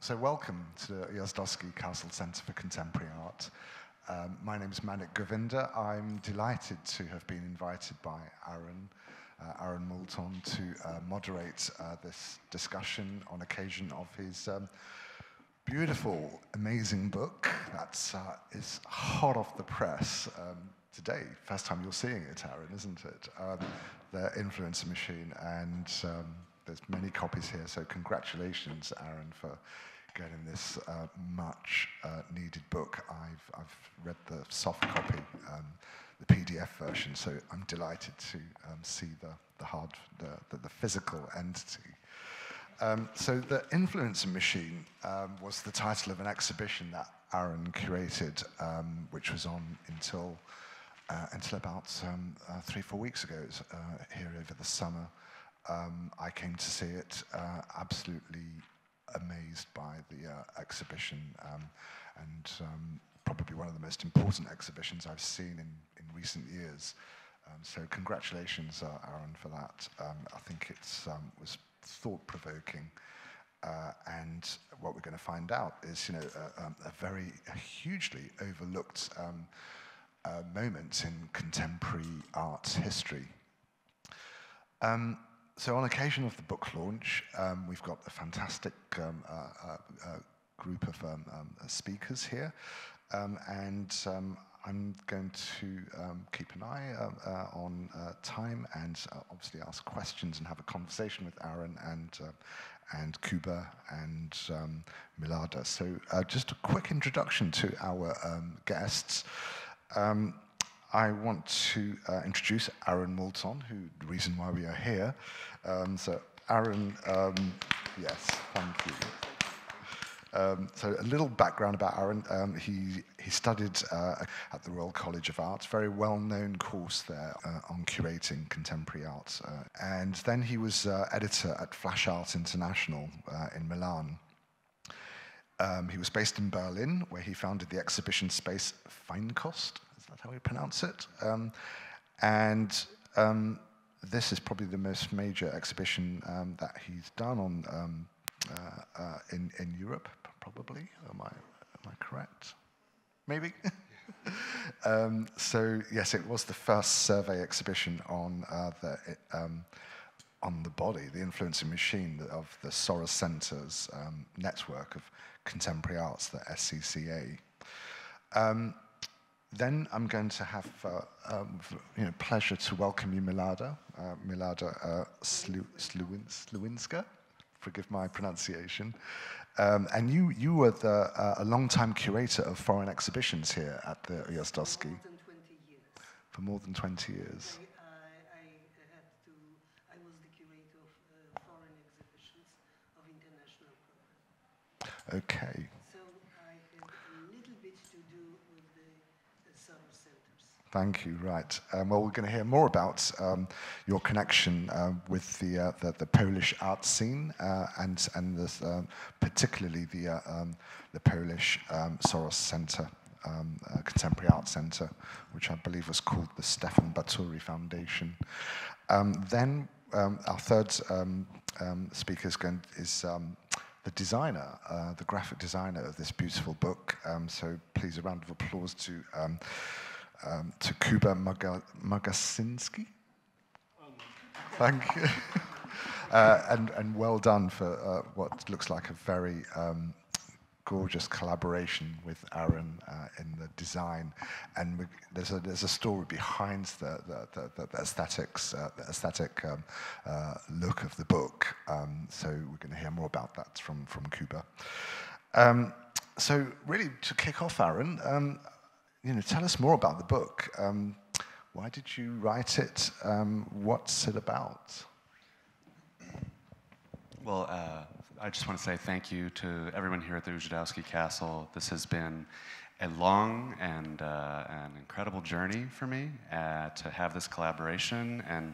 So welcome to the Ujazdowski Castle Centre for Contemporary Art. My name is Manik Govinda. I'm delighted to have been invited by Aaron Moulton, to moderate this discussion on occasion of his beautiful, amazing book that is hot off the press today. First time you're seeing it, Aaron, isn't it? The Influencer Machine, and there's many copies here, so congratulations, Aaron, for getting this much needed book. I've read the soft copy, the PDF version, so I'm delighted to see the physical entity. So the Influencer Machine was the title of an exhibition that Aaron curated, which was on until about 3-4 weeks ago. It was here over the summer. I came to see it, absolutely amazed by the exhibition, and probably one of the most important exhibitions I've seen in recent years. So congratulations, Aaron, for that. I think it was thought-provoking, and what we're going to find out is, a hugely overlooked moment in contemporary art history. So on occasion of the book launch, we've got a fantastic group of speakers here, and I'm going to keep an eye on time and obviously ask questions and have a conversation with Aaron and Kuba and Milada. So just a quick introduction to our guests. I want to introduce Aaron Moulton, the reason why we are here. So Aaron, yes, thank you. So a little background about Aaron. He studied at the Royal College of Art, very well-known course there on curating contemporary art. And then he was editor at Flash Art International in Milan. He was based in Berlin, where he founded the exhibition space Feinkost. Is that how we pronounce it? This is probably the most major exhibition that he's done on in Europe, probably. Am I correct? Maybe. So yes, it was the first survey exhibition on the body, the Influencer Machine of the Soros Centre's network of contemporary arts, the SCCA. Then I'm going to have pleasure to welcome you, Milada Slawinska. Forgive my pronunciation. And you were a long-time curator of foreign exhibitions here at the Ujazdowski. For more than 20 years. I was the curator of foreign exhibitions of international programs. Okay. So I have a little bit to do with the Soros Centers. Thank you. Right. Well, we're going to hear more about your connection with the Polish art scene and this, particularly the Polish Soros Center, Contemporary Art Center, which I believe was called the Stefan Batory Foundation. Then our third speaker is the designer, the graphic designer of this beautiful book. So please, a round of applause to Kuba Magasinski. Thank you. And well done for what looks like a very gorgeous collaboration with Aaron in the design. And there's a story behind the aesthetic look of the book. So we're going to hear more about that from Kuba. So really, to kick off, Aaron, tell us more about the book. Why did you write it? What's it about? Well, I just want to say thank you to everyone here at the Ujazdowski Castle. This has been a long and an incredible journey for me to have this collaboration and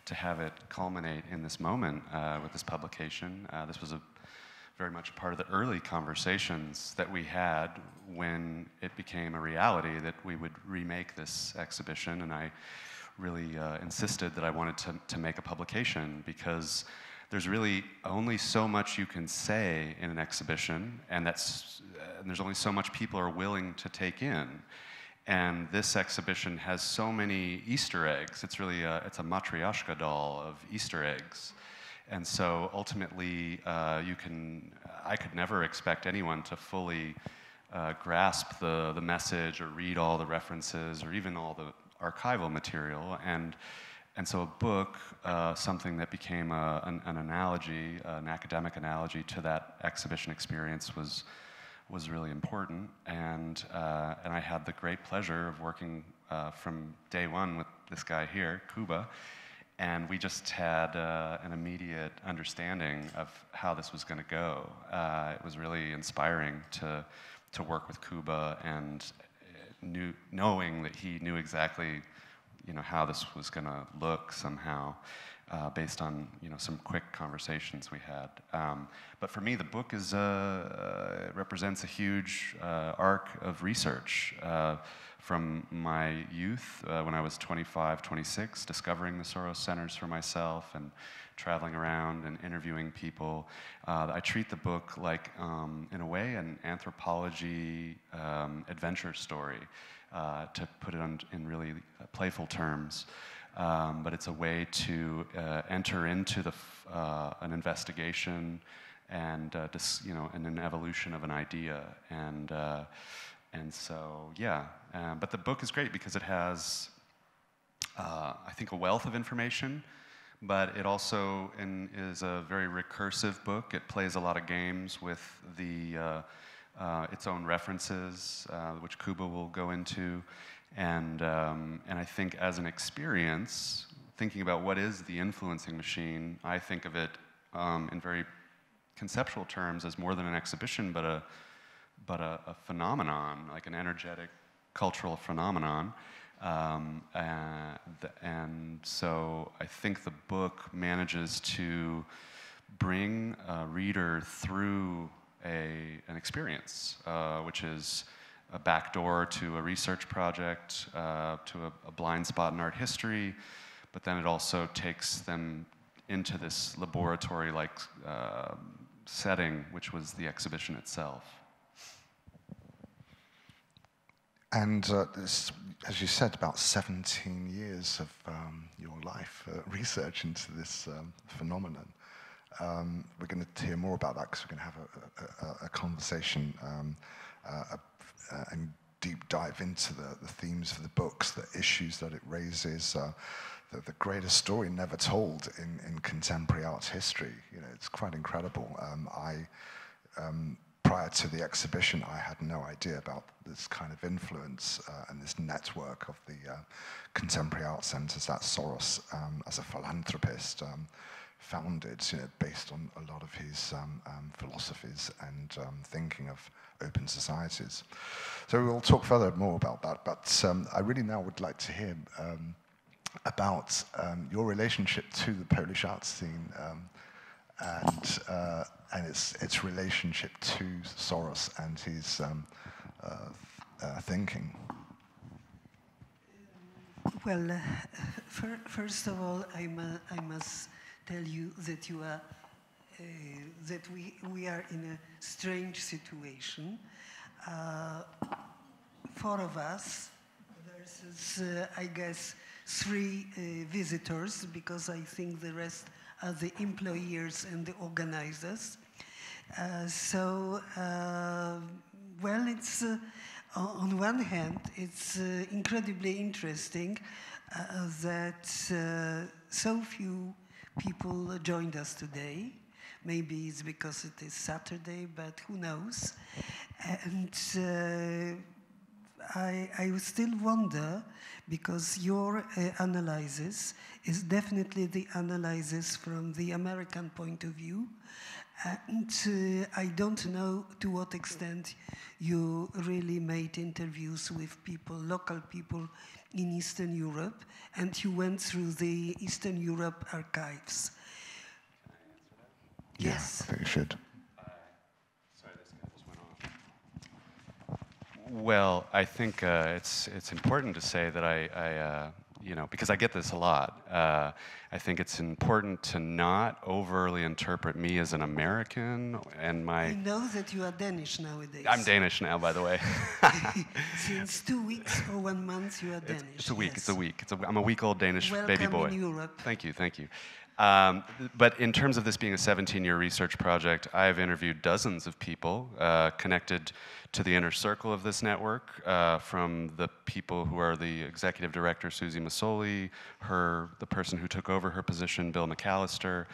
to have it culminate in this moment with this publication. This was very much a part of the early conversations that we had when it became a reality that we would remake this exhibition, and I really insisted that I wanted to make a publication because there's really only so much you can say in an exhibition, and there's only so much people are willing to take in. And this exhibition has so many Easter eggs. It's really it's a matryoshka doll of Easter eggs. And so ultimately, I could never expect anyone to fully grasp the message or read all the references or even all the archival material. And so a book, something that became an analogy, an academic analogy to that exhibition experience was really important. And I had the great pleasure of working from day one with this guy here, Kuba. And we just had an immediate understanding of how this was going to go. It was really inspiring to work with Kuba, and knowing that he knew exactly, how this was going to look somehow, based on some quick conversations we had. But for me, the book represents a huge arc of research. From my youth, when I was 25, 26, discovering the Soros Centers for myself and traveling around and interviewing people. I treat the book like, in a way, an anthropology adventure story, to put it in really playful terms. But it's a way to enter into an investigation and an evolution of an idea. And so, yeah. But the book is great because it has, I think, a wealth of information, but it also is a very recursive book. It plays a lot of games with its own references, which Kuba will go into. And I think as an experience, thinking about what is the influencing machine, I think of it in very conceptual terms as more than an exhibition, but a phenomenon, like an energetic cultural phenomenon. And so I think the book manages to bring a reader through an experience, which is a backdoor to a research project, to a blind spot in art history, but then it also takes them into this laboratory-like setting, which was the exhibition itself. And this, as you said, about 17 years of your life research into this phenomenon. We're going to hear more about that because we're going to have a conversation and deep dive into the themes of the books, the issues that it raises, the greatest story never told in contemporary art history. It's quite incredible. Prior to the exhibition, I had no idea about this kind of influence and this network of the contemporary art centers that Soros, as a philanthropist, founded, based on a lot of his philosophies and thinking of open societies. So we'll talk further more about that, but I really now would like to hear about your relationship to the Polish art scene, and its relationship to Soros and his thinking. Well, first of all, I must tell you that we are in a strange situation. Four of us versus, I guess, 3 visitors, because I think the rest are the employers and the organizers. Well, it's on one hand, it's incredibly interesting that so few people joined us today. Maybe it's because it is Saturday, but who knows? And I still wonder, because your analysis is definitely the analysis from the American point of view. And I don't know to what extent you really made interviews with people, local people in Eastern Europe, and you went through the Eastern Europe archives. Yeah, Yes. I think you should. Sorry, this guy just went off. Well, I think it's important to say that you know, because I get this a lot. I think it's important to not overly interpret me as an American and my... I know that you are Danish nowadays. I'm Danish now, by the way. Since 2 weeks or 1 month, you are Danish. It's a week, yes. it's a week. I'm a week-old Danish baby boy. Welcome in Europe. Thank you, thank you. But in terms of this being a 17-year research project, I've interviewed dozens of people connected to the inner circle of this network, from the people who are the executive director, Susie Masoli, the person who took over her position, Bill McAllister,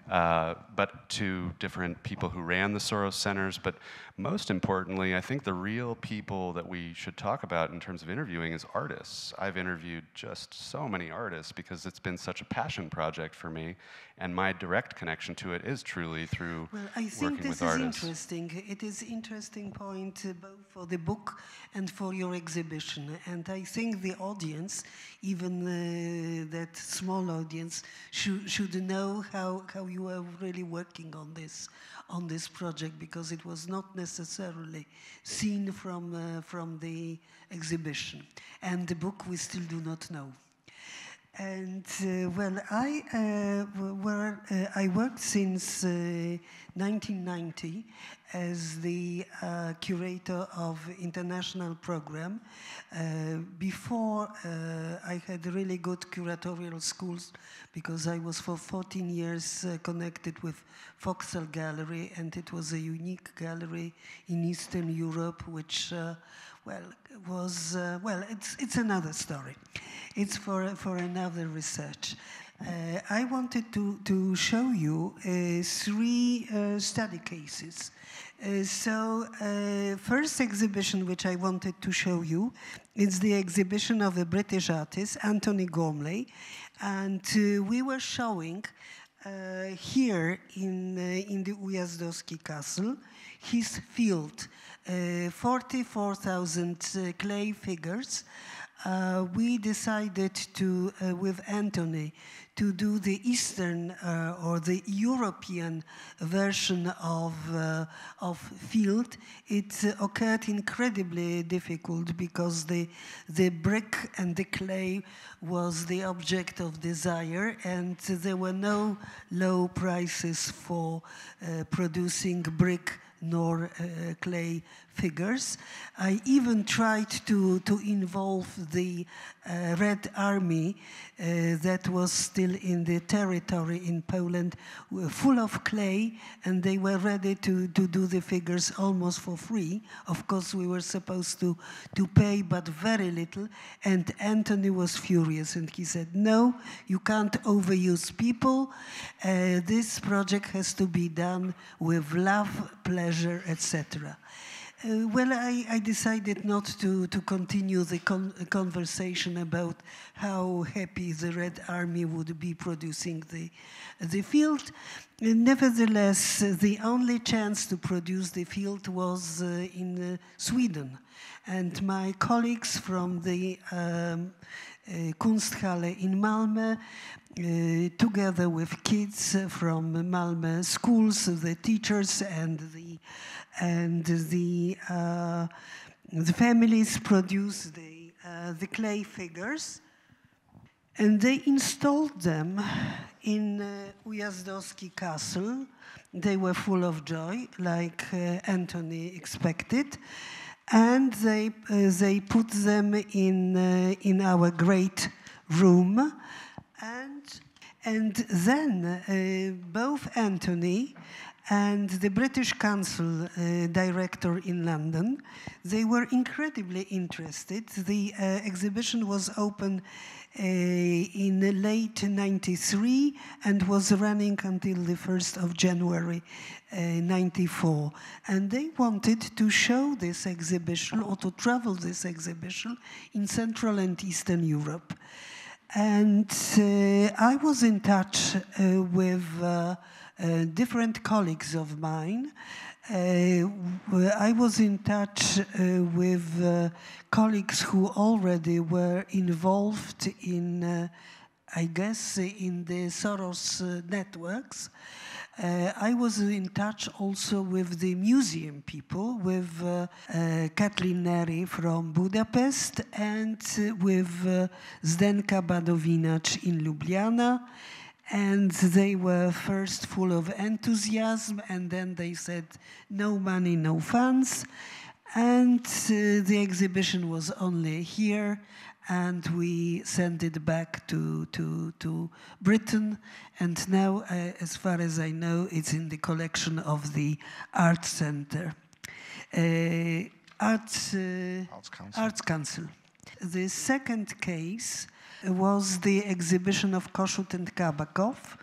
but to different people who ran the Soros Centers. But most importantly, I think the real people that we should talk about in terms of interviewing is artists. I've interviewed just so many artists because it's been such a passion project for me, and my direct connection to it is truly through working with artists. Well, I think this is interesting. It is interesting point both for the book and for your exhibition. And I think the audience, even that small audience, should know how you are really working on this project, because it was not necessarily seen from the exhibition. And the book we still do not know. And well, I worked since 1990 as the curator of international program. Before, I had really good curatorial schools because I was for 14 years connected with Foxel Gallery, and it was a unique gallery in Eastern Europe, which it's another story. It's for another research. I wanted to show you 3 study cases. First exhibition which I wanted to show you is the exhibition of a British artist, Antony Gormley, and we were showing here in the Ujazdowski Castle his field. 44,000 clay figures. We decided to, with Antony, to do the Eastern or the European version of field. It occurred incredibly difficult because the brick and the clay was the object of desire, and there were no low prices for producing brick nor clay figures. I even tried to involve the Red Army that was still in the territory in Poland, full of clay, and they were ready to do the figures almost for free. Of course, we were supposed to pay, but very little, and Antony was furious, and he said, no, you can't overuse people. This project has to be done with love, pleasure, etc. Well, I decided not to continue the conversation about how happy the Red Army would be producing the field. Nevertheless, the only chance to produce the field was in Sweden. And my colleagues from the Kunsthalle in Malmö, together with kids from Malmö schools, the teachers and the families, produced the clay figures, and they installed them in Ujazdowski Castle. They were full of joy, like Antony expected, and they put them in our great room, and then both Antony and the British Council director in London, they were incredibly interested. The exhibition was open in late '93 and was running until the 1st of January '94. And they wanted to show this exhibition or to travel this exhibition in Central and Eastern Europe. And I was in touch with different colleagues of mine. I was in touch with colleagues who already were involved in, I guess, in the Soros networks. I was in touch also with the museum people, with Kathleen Neri from Budapest and with Zdenka Badowinac in Ljubljana. And they were first full of enthusiasm, and then they said, no money, no funds. And the exhibition was only here, and we sent it back to Britain. And now, as far as I know, it's in the collection of the Art Center. Arts Council. The second case was the exhibition of Kossuth and Kabakov.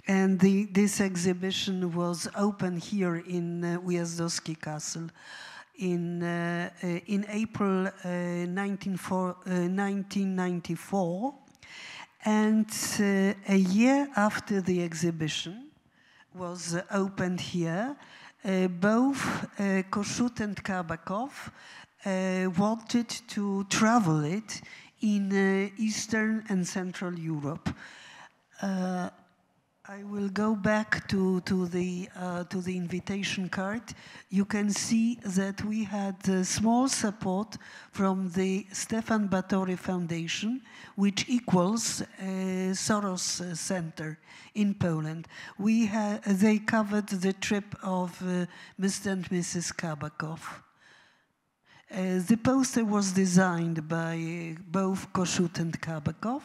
And this exhibition was open here in Ujazdowski Castle in April 1994. And a year after the exhibition was opened here, both Kossuth and Kabakov wanted to travel it in Eastern and Central Europe. I will go back to the invitation card. You can see that we had small support from the Stefan Batory Foundation, which equals Soros Center in Poland. They covered the trip of Mr. and Mrs. Kabakov. The poster was designed by both Kossuth and Kabakov.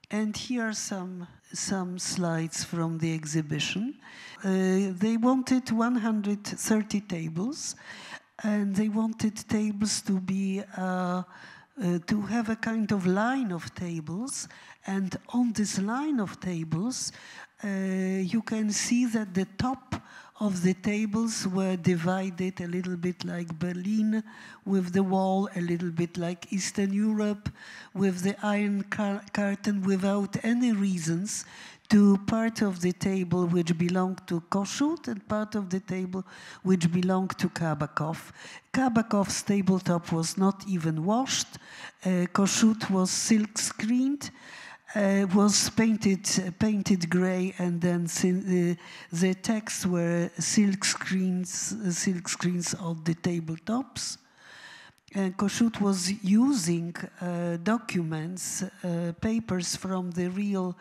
And here are some slides from the exhibition. They wanted 130 tables, and they wanted tables to be to have a kind of line of tables. And on this line of tables, you can see that the top of the tables were divided a little bit like Berlin with the wall, a little bit like Eastern Europe with the Iron Curtain, without any reasons, to part of the table which belonged to Kossuth and part of the table which belonged to Kabakov. Kabakov's tabletop was not even washed. Kossuth was silk screened. Was painted gray, and then the texts were silk screens on the tabletops. Kossuth was using documents, papers from the real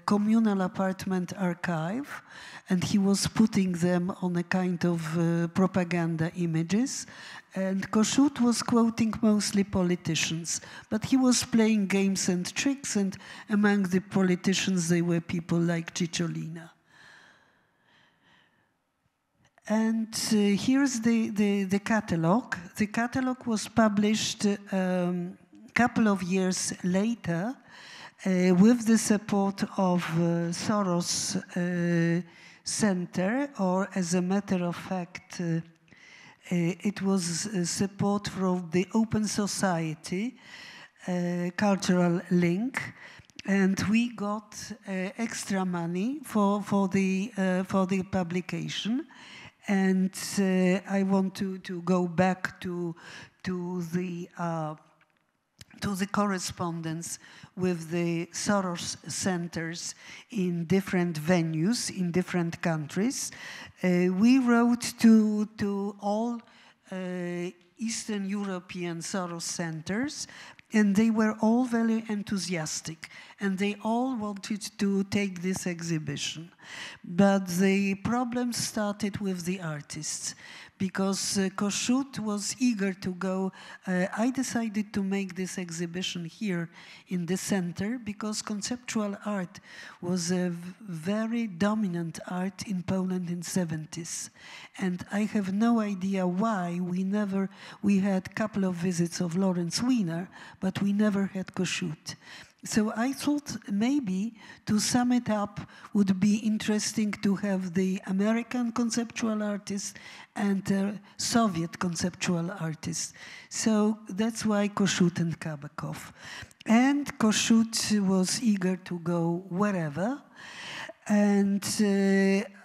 communal apartment archive, and he was putting them on a kind of propaganda images. And Kossuth was quoting mostly politicians, but he was playing games and tricks, and among the politicians they were people like Cicciolina. And here's the catalog. The catalog was published a couple of years later with the support of Soros Center, or as a matter of fact, it was support from the Open Society cultural link, and we got extra money for the publication. And I want to go back to the correspondence with the Soros centers in different venues, in different countries. We wrote to all Eastern European Soros centers, and they were all very enthusiastic, and they all wanted to take this exhibition. But the problem started with the artists, because Kossuth was eager to go. I decided to make this exhibition here in the center because conceptual art was a very dominant art in Poland in the 70s. And I have no idea why we had a couple of visits of Lawrence Weiner, but we never had Kossuth. So I thought maybe, to sum it up, would be interesting to have the American conceptual artist and Soviet conceptual artist. So that's why Kossuth and Kabakov. And Kossuth was eager to go wherever. And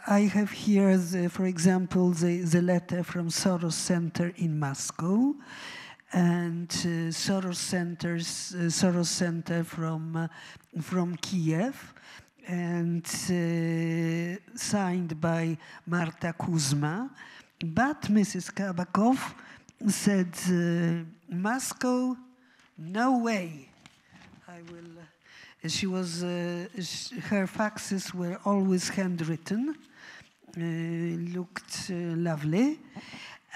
I have here, for example, the letter from Soros Center in Moscow, and Soros Center from Kiev. and signed by Marta Kuzma. But Mrs. Kabakov said, Moscow, no way. I will. She was. Her faxes were always handwritten. Looked lovely,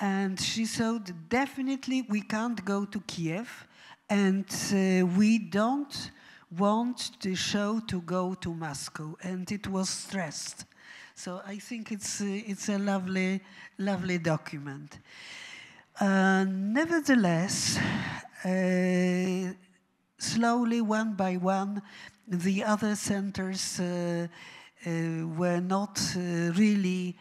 and she said, definitely we can't go to Kiev, and we don't want the show to go to Moscow, and it was stressed. So I think it's a lovely, lovely document. Nevertheless, slowly, one by one, the other centers were not really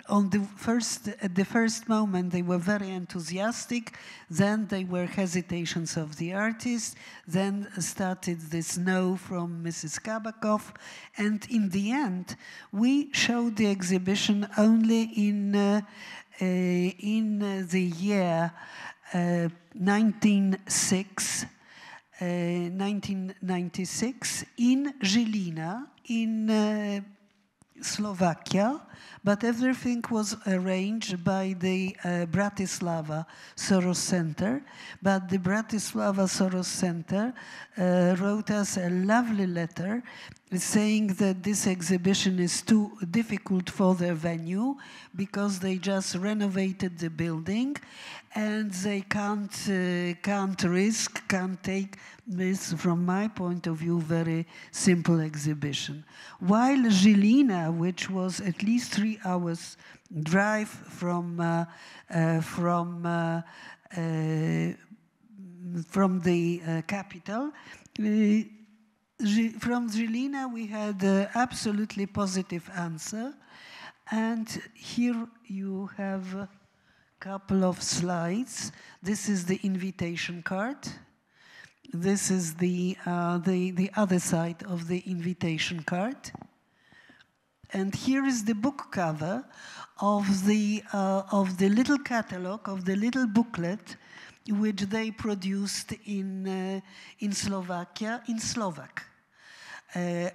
at the first moment they were very enthusiastic, then they were hesitations of the artist, then started this no from Mrs. Kabakov, and in the end we showed the exhibition only in the year 1996 in Žilina in Slovakia, but everything was arranged by the Bratislava Soros Center. But the Bratislava Soros Center wrote us a lovely letter saying that this exhibition is too difficult for their venue because they just renovated the building and they can't take this, from my point of view, very simple exhibition. While Žilina, which was at least 3 hours drive from the capital, from Žilina we had an absolutely positive answer, and here you have a couple of slides. This is the invitation card. This is the other side of the invitation card, and here is the book cover of the little catalog, of the little booklet which they produced in Slovakia in Slovak.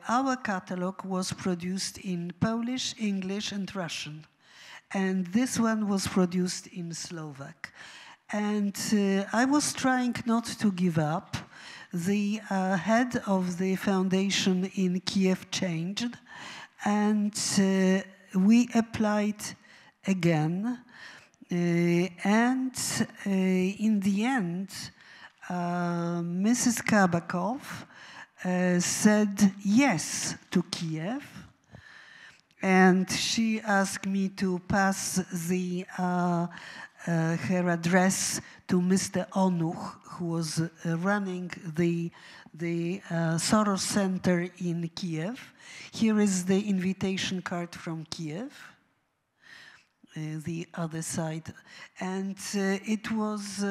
Our catalog was produced in Polish, English, and Russian, and this one was produced in Slovak. And I was trying not to give up. The head of the foundation in Kiev changed, and we applied again. And in the end, Mrs. Kabakov said yes to Kiev, and she asked me to pass her address to Mr. Onuch, who was running the Soros Center in Kiev. Here is the invitation card from Kiev, the other side. And it was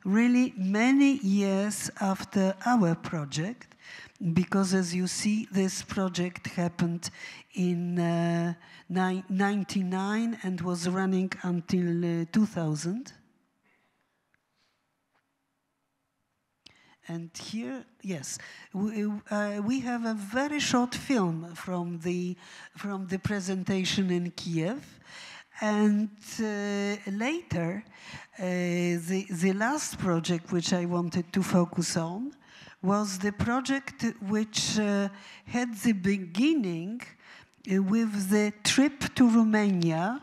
really many years after our project, because as you see, this project happened in 1999 and was running until 2000. And here, yes, we have a very short film from the presentation in Kiev. And later, the last project which I wanted to focus on was the project which had the beginning with the trip to Romania,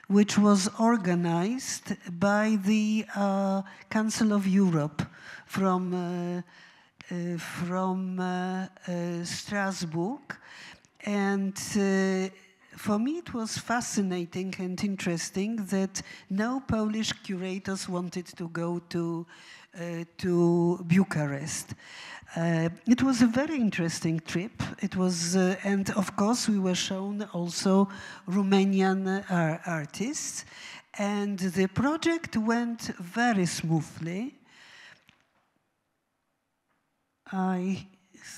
which was organized by the Council of Europe from Strasbourg. And for me, it was fascinating and interesting that no Polish curators wanted to go to Bucharest. It was a very interesting trip. It was, and of course, we were shown also Romanian artists, and the project went very smoothly. I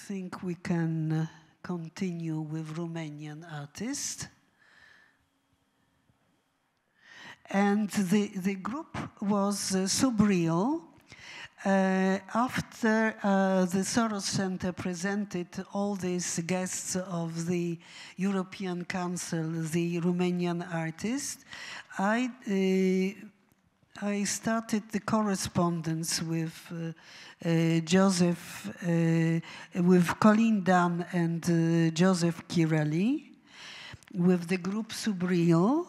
think we can continue with Romanian artists. And the group was Subreal. After the Soros Center presented all these guests of the European Council, the Romanian artists, I started the correspondence with Joseph, with Colin Dunn and Joseph Kirali, with the group Subreal.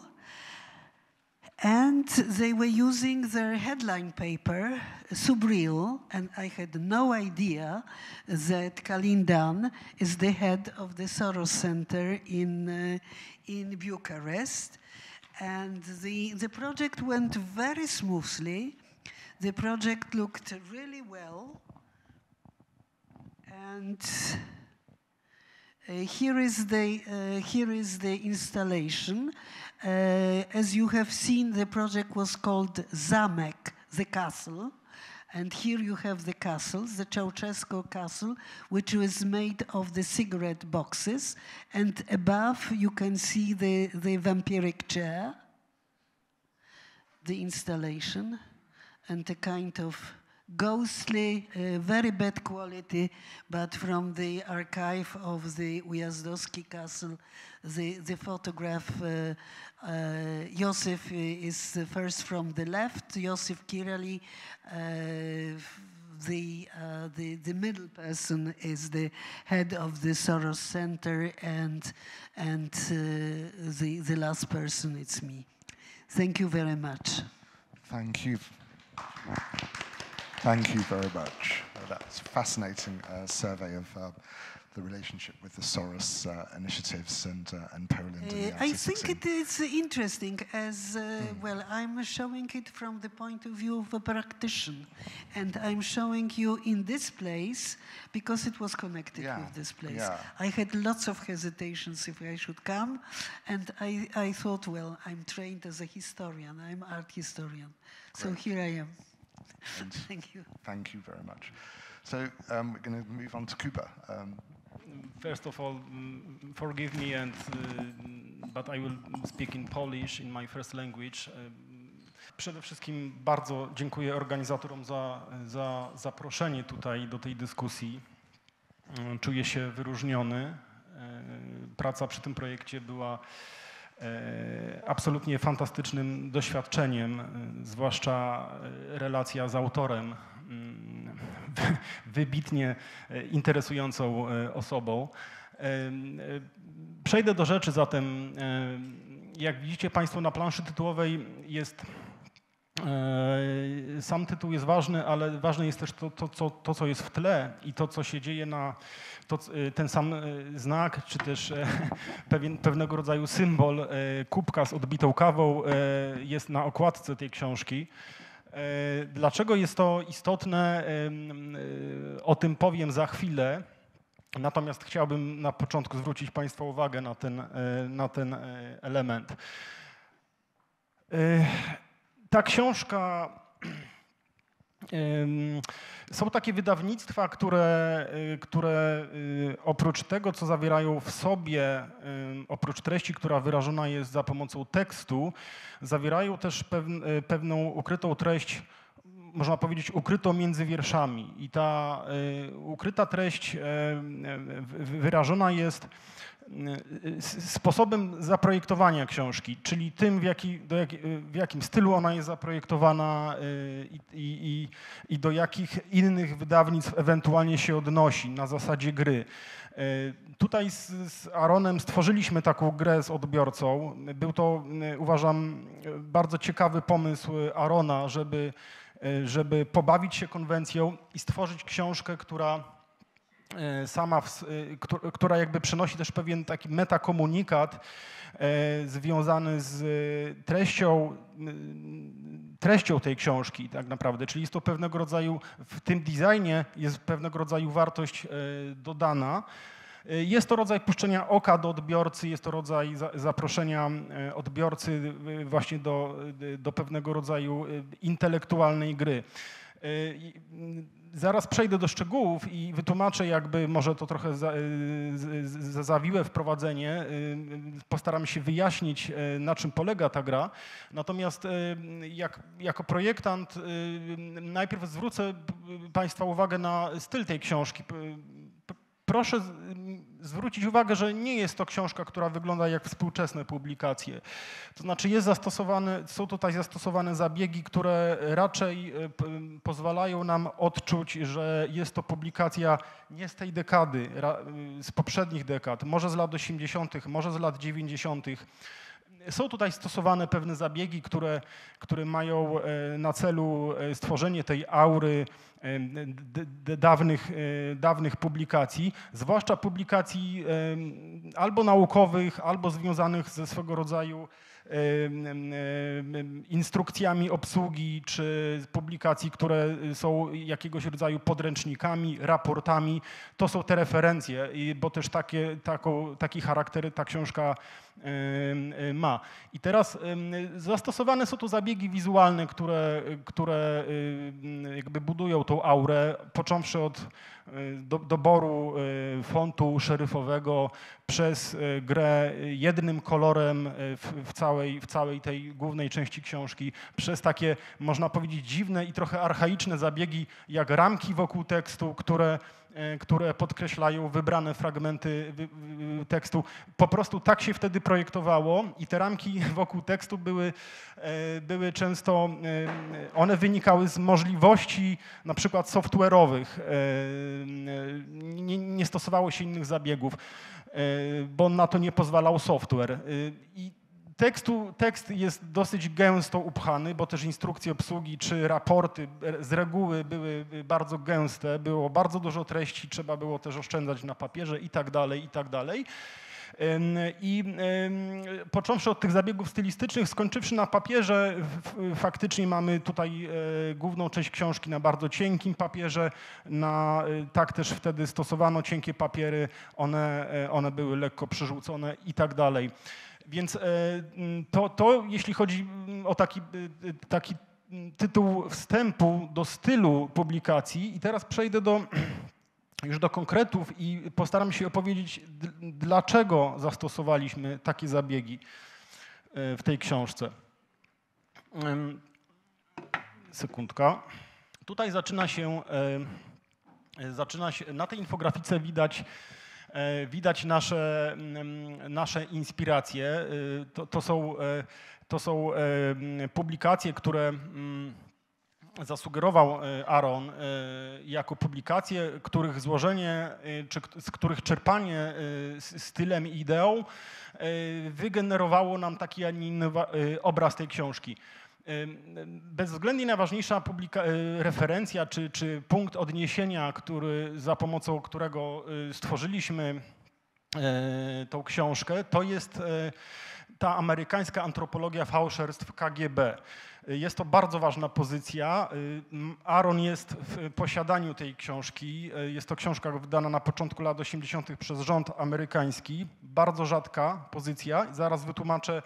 And they were using their headline paper, Subreal, and I had no idea that Colin Dunn is the head of the Soros Center in Bucharest. And the project went very smoothly. The project looked really well. And here is the installation. As you have seen, the project was called Zamek, the castle. And here you have the castle, the Ceausescu castle, which was made of the cigarette boxes. And above, you can see the vampiric chair, the installation, and a kind of ghostly, very bad quality, but from the archive of the Ujazdowski Castle, the photograph, Josef is first from the left, Josef Kirali, the middle person is the head of the Soros Center, and the last person, it's me. Thank you very much. Thank you. Thank you very much. That's a fascinating survey of the relationship with the Soros initiatives and Poland. And the I think it is interesting as, well, I'm showing it from the point of view of a practitioner. And I'm showing you in this place because it was connected with this place. Yeah. I had lots of hesitations if I should come. And I thought, well, I'm trained as a historian. I'm art historian. So here I am. Thank you. Thank you very much. So we're going to move on to Kuba. First of all, forgive me, but I will speak in Polish, in my first language. Przede wszystkim bardzo dziękuję organizatorom za zaproszenie tutaj do tej dyskusji. Czuję się wyróżniony. Praca przy tym projekcie była absolutnie fantastycznym doświadczeniem, zwłaszcza relacja z autorem, wybitnie interesującą osobą. Przejdę do rzeczy zatem. Jak widzicie Państwo, na planszy tytułowej jest, sam tytuł jest ważny, ale ważne jest też to, co jest w tle i to, co się dzieje ten sam znak, czy też pewnego rodzaju symbol kubka z odbitą kawą jest na okładce tej książki. Dlaczego jest to istotne, o tym powiem za chwilę. Natomiast chciałbym na początku zwrócić Państwa uwagę na ten element. Ta książka, są takie wydawnictwa, które oprócz tego, co zawierają w sobie, oprócz treści, która wyrażona jest za pomocą tekstu, zawierają też pewną ukrytą treść, można powiedzieć, ukrytą między wierszami. I ta ukryta treść wyrażona jest sposobem zaprojektowania książki, czyli tym, w jakim stylu ona jest zaprojektowana i do jakich innych wydawnictw ewentualnie się odnosi na zasadzie gry. Tutaj z Aaronem stworzyliśmy taką grę z odbiorcą. Był to, uważam, bardzo ciekawy pomysł Aarona, żeby pobawić się konwencją i stworzyć książkę, która jakby przynosi też pewien taki metakomunikat związany z treścią tej książki tak naprawdę, czyli jest to pewnego rodzaju, w tym designie jest pewnego rodzaju wartość dodana. Jest to rodzaj puszczenia oka do odbiorcy, jest to rodzaj zaproszenia odbiorcy właśnie do pewnego rodzaju intelektualnej gry. Zaraz przejdę do szczegółów i wytłumaczę jakby może to trochę zawiłe wprowadzenie. Postaram się wyjaśnić, na czym polega ta gra. Natomiast jako projektant najpierw zwrócę Państwa uwagę na styl tej książki. Proszę zwrócić uwagę, że nie jest to książka, która wygląda jak współczesne publikacje. To znaczy są tutaj zastosowane zabiegi, które raczej pozwalają nam odczuć, że jest to publikacja nie z tej dekady, z poprzednich dekad, może z lat 80., może z lat 90. Są tutaj stosowane pewne zabiegi, które mają na celu stworzenie tej aury dawnych publikacji, zwłaszcza publikacji albo naukowych, albo związanych ze swego rodzaju instrukcjami obsługi, czy publikacji, które są jakiegoś rodzaju podręcznikami, raportami. To są te referencje, bo też taki charakter ta książka ma. I teraz zastosowane są tu zabiegi wizualne, które jakby budują tą aurę, począwszy od doboru fontu szeryfowego przez grę jednym kolorem w całej tej głównej części książki, przez takie, można powiedzieć, dziwne i trochę archaiczne zabiegi, jak ramki wokół tekstu, które podkreślają wybrane fragmenty tekstu. Po prostu tak się wtedy projektowało i te ramki wokół tekstu były często, one wynikały z możliwości na przykład software'owych. Nie stosowało się innych zabiegów, bo na to nie pozwalał software. I tekst jest dosyć gęsto upchany, bo też instrukcje obsługi czy raporty z reguły były bardzo gęste, było bardzo dużo treści, trzeba było też oszczędzać na papierze i tak dalej, i tak dalej. I począwszy od tych zabiegów stylistycznych, skończywszy na papierze, faktycznie mamy tutaj główną część książki na bardzo cienkim papierze. Tak też wtedy stosowano cienkie papiery, one były lekko przerzucone i tak dalej. Więc to jeśli chodzi o taki tytuł wstępu do stylu publikacji. I teraz przejdę już do konkretów i postaram się opowiedzieć, dlaczego zastosowaliśmy takie zabiegi w tej książce. Sekundka. Tutaj zaczyna się na tej infografice widać nasze inspiracje. To są publikacje, które zasugerował Aaron jako publikacje, których złożenie, czy z których czerpanie stylem i ideą wygenerowało nam taki, a nie inny obraz tej książki. Bezwzględnie najważniejsza referencja czy punkt odniesienia, za pomocą którego stworzyliśmy tą książkę, to jest ta amerykańska antropologia fałszerstw KGB. Jest to bardzo ważna pozycja. Aaron jest w posiadaniu tej książki. Jest to książka wydana na początku lat 80. przez rząd amerykański. Bardzo rzadka pozycja. Zaraz wytłumaczę,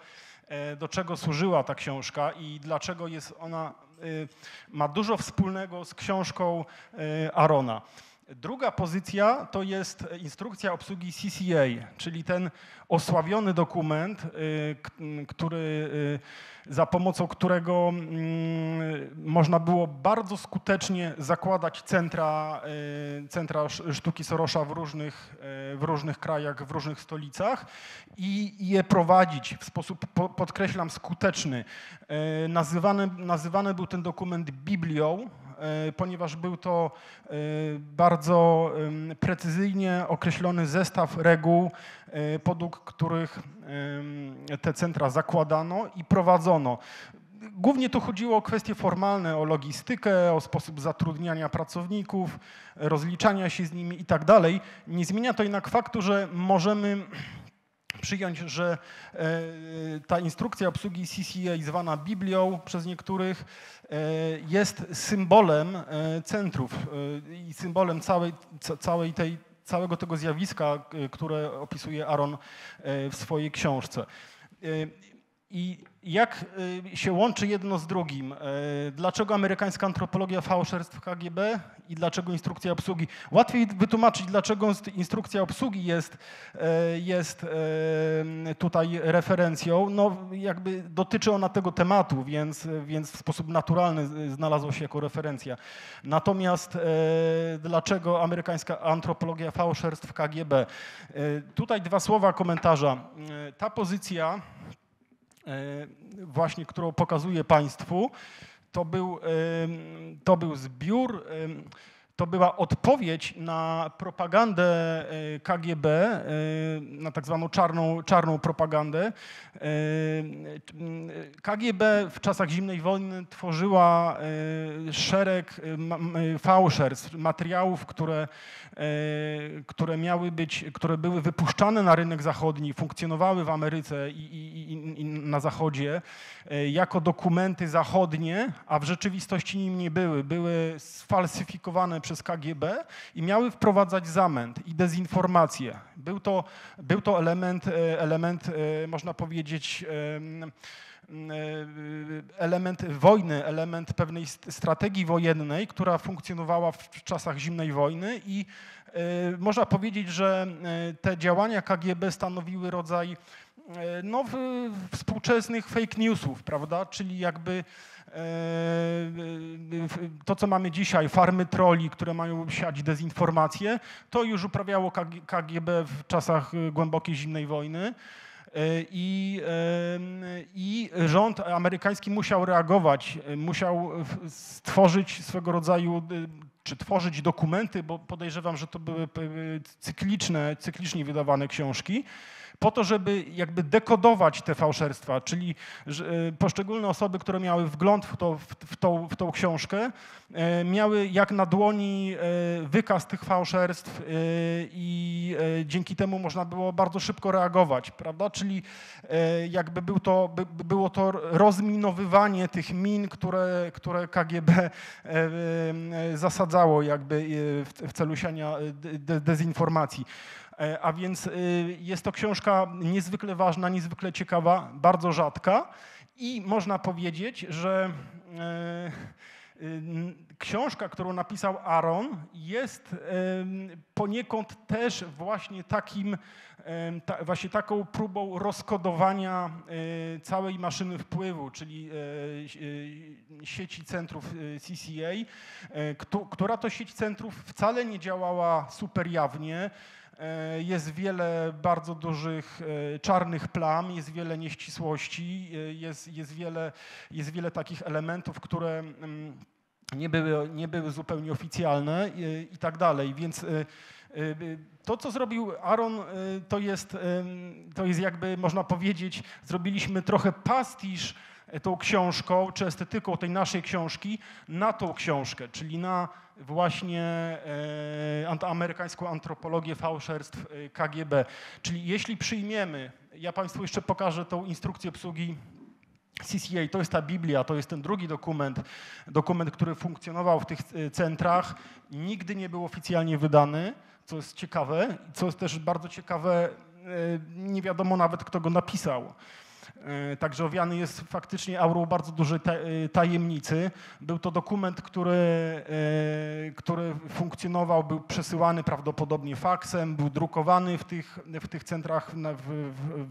do czego służyła ta książka i dlaczego ma dużo wspólnego z książką Aarona. Druga pozycja to jest instrukcja obsługi CCA, czyli ten osławiony dokument, za pomocą którego można było bardzo skutecznie zakładać centra sztuki Sorosa w różnych krajach, w różnych stolicach i je prowadzić w sposób, podkreślam, skuteczny. Nazywany był ten dokument Biblią, ponieważ był to bardzo precyzyjnie określony zestaw reguł, podług których te centra zakładano i prowadzono. Głównie tu chodziło o kwestie formalne, o logistykę, o sposób zatrudniania pracowników, rozliczania się z nimi i tak dalej. Nie zmienia to jednak faktu, że możemy przyjąć, że ta instrukcja obsługi CCA, zwana Biblią przez niektórych, jest symbolem centrów i symbolem całego tego zjawiska, które opisuje Aaron w swojej książce. I jak się łączy jedno z drugim? Dlaczego amerykańska antropologia fałszerstw KGB i dlaczego instrukcja obsługi? Łatwiej wytłumaczyć, dlaczego instrukcja obsługi jest tutaj referencją. No, jakby dotyczy ona tego tematu, więc w sposób naturalny znalazło się jako referencja. Natomiast dlaczego amerykańska antropologia fałszerstw KGB? Tutaj 2 słowa komentarza. Ta pozycja właśnie, którą pokazuję Państwu, to był zbiór, to była odpowiedź na propagandę KGB, na tak zwaną czarną propagandę. KGB w czasach zimnej wojny tworzyła szereg fałszerstw, materiałów, które były wypuszczane na rynek zachodni, funkcjonowały w Ameryce i na Zachodzie jako dokumenty zachodnie, a w rzeczywistości nim nie były. Były sfalsyfikowane przez KGB i miały wprowadzać zamęt i dezinformację. Był to element, można powiedzieć, element wojny, element pewnej strategii wojennej, która funkcjonowała w czasach zimnej wojny i można powiedzieć, że te działania KGB stanowiły rodzaj współczesnych fake newsów, prawda? Czyli jakby to, co mamy dzisiaj, farmy trolli, które mają siać dezinformację, to już uprawiało KGB w czasach głębokiej zimnej wojny. I rząd amerykański musiał reagować, musiał stworzyć swego rodzaju, czy tworzyć dokumenty, bo podejrzewam, że to były cyklicznie wydawane książki, po to, żeby jakby dekodować te fałszerstwa, czyli poszczególne osoby, które miały wgląd w tą książkę, miały jak na dłoni wykaz tych fałszerstw i dzięki temu można było bardzo szybko reagować, prawda? Czyli jakby było to rozminowywanie tych min, które KGB zasadzało jakby w celu siania dezinformacji. A więc jest to książka niezwykle ważna, niezwykle ciekawa, bardzo rzadka i można powiedzieć, że książka, którą napisał Aaron, jest poniekąd też właśnie taką próbą rozkodowania całej maszyny wpływu, czyli sieci centrów CCA, która to sieć centrów wcale nie działała super jawnie. Jest wiele bardzo dużych czarnych plam, jest wiele nieścisłości, jest wiele takich elementów, które nie były zupełnie oficjalne i tak dalej. Więc to, co zrobił Aaron, to jest jakby, można powiedzieć, zrobiliśmy trochę pastisz tą książką, czy estetyką tej naszej książki na tą książkę, czyli na właśnie amerykańską antropologię fałszerstw KGB. Czyli jeśli przyjmiemy, ja Państwu jeszcze pokażę tą instrukcję obsługi CCA, to jest ta Biblia, to jest ten drugi dokument, który funkcjonował w tych centrach, nigdy nie był oficjalnie wydany, co jest ciekawe, co jest też bardzo ciekawe, nie wiadomo nawet, kto go napisał. Także owiany jest faktycznie aurą bardzo dużej tajemnicy. Był to dokument, który funkcjonował, był przesyłany prawdopodobnie faksem, był drukowany w tych centrach, w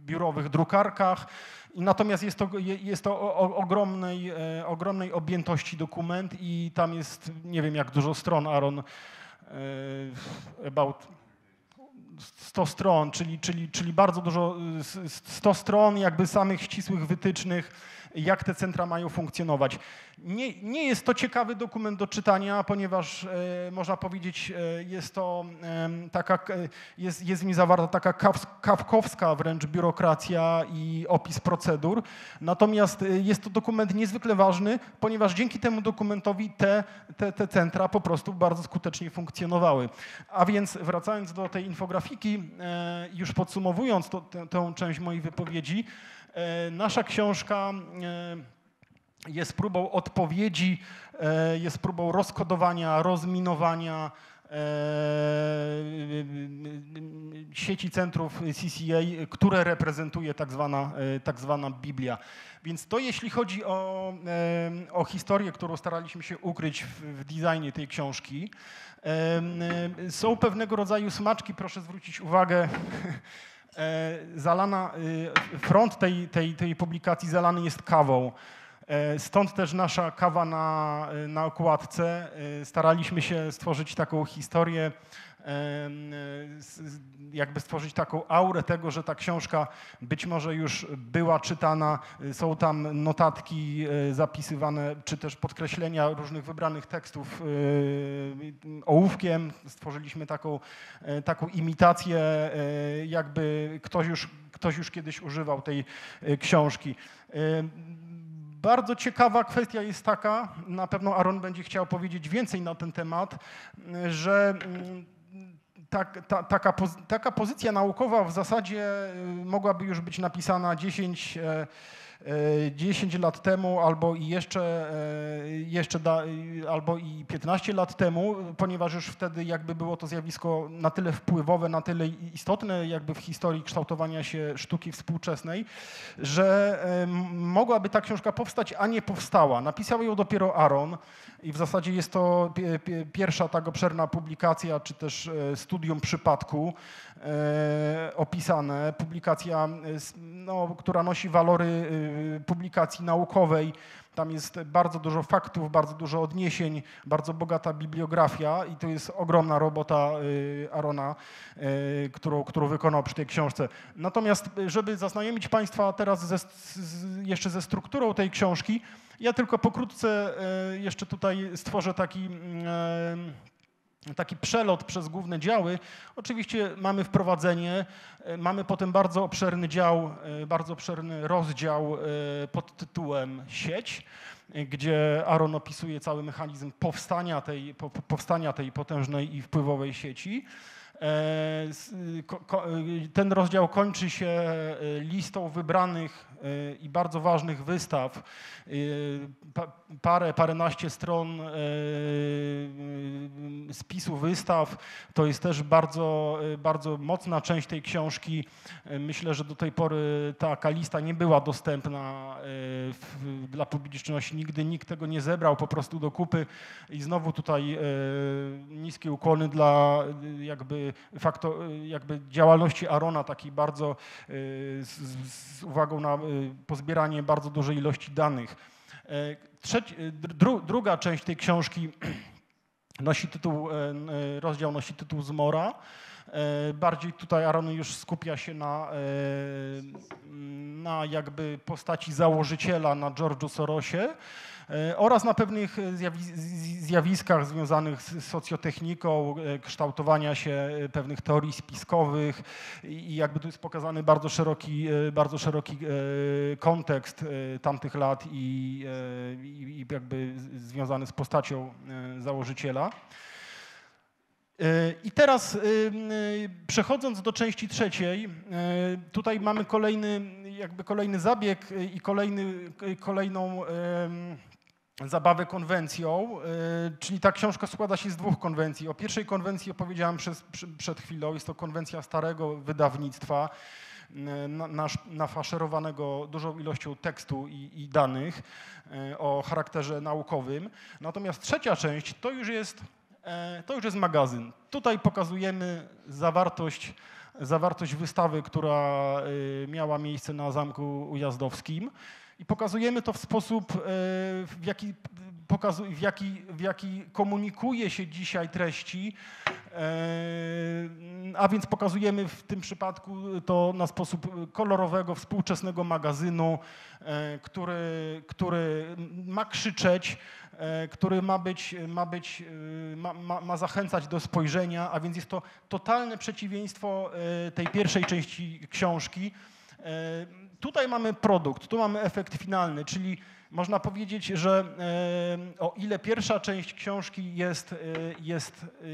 biurowych drukarkach. Natomiast jest to ogromnej objętości dokument i tam jest, nie wiem jak dużo stron, Aaron, about 100 stron, czyli bardzo dużo, 100 stron jakby samych ścisłych wytycznych, jak te centra mają funkcjonować. Nie jest to ciekawy dokument do czytania, ponieważ można powiedzieć, jest w nim zawarta taka kafkowska wręcz biurokracja i opis procedur. Natomiast jest to dokument niezwykle ważny, ponieważ dzięki temu dokumentowi te centra po prostu bardzo skutecznie funkcjonowały. A więc wracając do tej infografiki, już podsumowując tę część mojej wypowiedzi, nasza książka jest próbą odpowiedzi, jest próbą rozkodowania, rozminowania sieci centrów CCA, które reprezentuje tak zwana Biblia. Więc to jeśli chodzi o historię, którą staraliśmy się ukryć w designie tej książki. Są pewnego rodzaju smaczki, proszę zwrócić uwagę. Front tej publikacji zalany jest kawą. Stąd też nasza kawa na okładce. Staraliśmy się stworzyć taką historię, jakby stworzyć taką aurę tego, że ta książka być może już była czytana. Są tam notatki zapisywane, czy też podkreślenia różnych wybranych tekstów ołówkiem. Stworzyliśmy taką imitację, jakby ktoś już kiedyś używał tej książki. Bardzo ciekawa kwestia jest taka, na pewno Aaron będzie chciał powiedzieć więcej na ten temat, że taka pozycja naukowa w zasadzie mogłaby już być napisana 10 lat temu albo albo i 15 lat temu, ponieważ już wtedy jakby było to zjawisko na tyle wpływowe, na tyle istotne jakby w historii kształtowania się sztuki współczesnej, że mogłaby ta książka powstać, a nie powstała. Napisał ją dopiero Aaron i w zasadzie jest to pierwsza tak obszerna publikacja, czy też studium przypadku opisane. Publikacja, która nosi walory publikacji naukowej. Tam jest bardzo dużo faktów, bardzo dużo odniesień, bardzo bogata bibliografia i to jest ogromna robota Aarona, którą wykonał przy tej książce. Natomiast, żeby zaznajomić Państwa teraz jeszcze ze strukturą tej książki, ja tylko pokrótce jeszcze tutaj stworzę taki przelot przez główne działy. Oczywiście mamy wprowadzenie, mamy potem bardzo obszerny dział, bardzo obszerny rozdział pod tytułem Sieć, gdzie Aaron opisuje cały mechanizm powstania tej potężnej i wpływowej sieci. Ten rozdział kończy się listą wybranych i bardzo ważnych wystaw. Paręnaście stron spisu wystaw. To jest też bardzo, bardzo mocna część tej książki. Myślę, że do tej pory taka lista nie była dostępna dla publiczności. Nigdy nikt tego nie zebrał po prostu do kupy. I znowu tutaj niskie ukłony dla jakby działalności Aarona, takiej bardzo z uwagą na pozbieranie bardzo dużej ilości danych. Druga część tej książki rozdział nosi tytuł Zmora. Bardziej tutaj Aaron już skupia się na jakby postaci założyciela, na George'u Sorosie oraz na pewnych zjawiskach związanych z socjotechniką, kształtowania się pewnych teorii spiskowych i jakby tu jest pokazany bardzo szeroki kontekst tamtych lat i jakby związany z postacią założyciela. I teraz przechodząc do części trzeciej, tutaj mamy kolejny zabieg i kolejną zabawę konwencją, czyli ta książka składa się z dwóch konwencji. O pierwszej konwencji opowiedziałem przed chwilą, jest to konwencja starego wydawnictwa, nafaszerowanego dużą ilością tekstu i danych o charakterze naukowym. Natomiast trzecia część to już jest magazyn. Tutaj pokazujemy zawartość wystawy, która miała miejsce na Zamku Ujazdowskim i pokazujemy to w sposób, w jaki komunikuje się dzisiaj treści, a więc pokazujemy w tym przypadku to na sposób kolorowego, współczesnego magazynu, który ma krzyczeć, który ma zachęcać do spojrzenia, a więc jest to totalne przeciwieństwo tej pierwszej części książki. Tutaj mamy produkt, tu mamy efekt finalny, czyli można powiedzieć, że o ile pierwsza część książki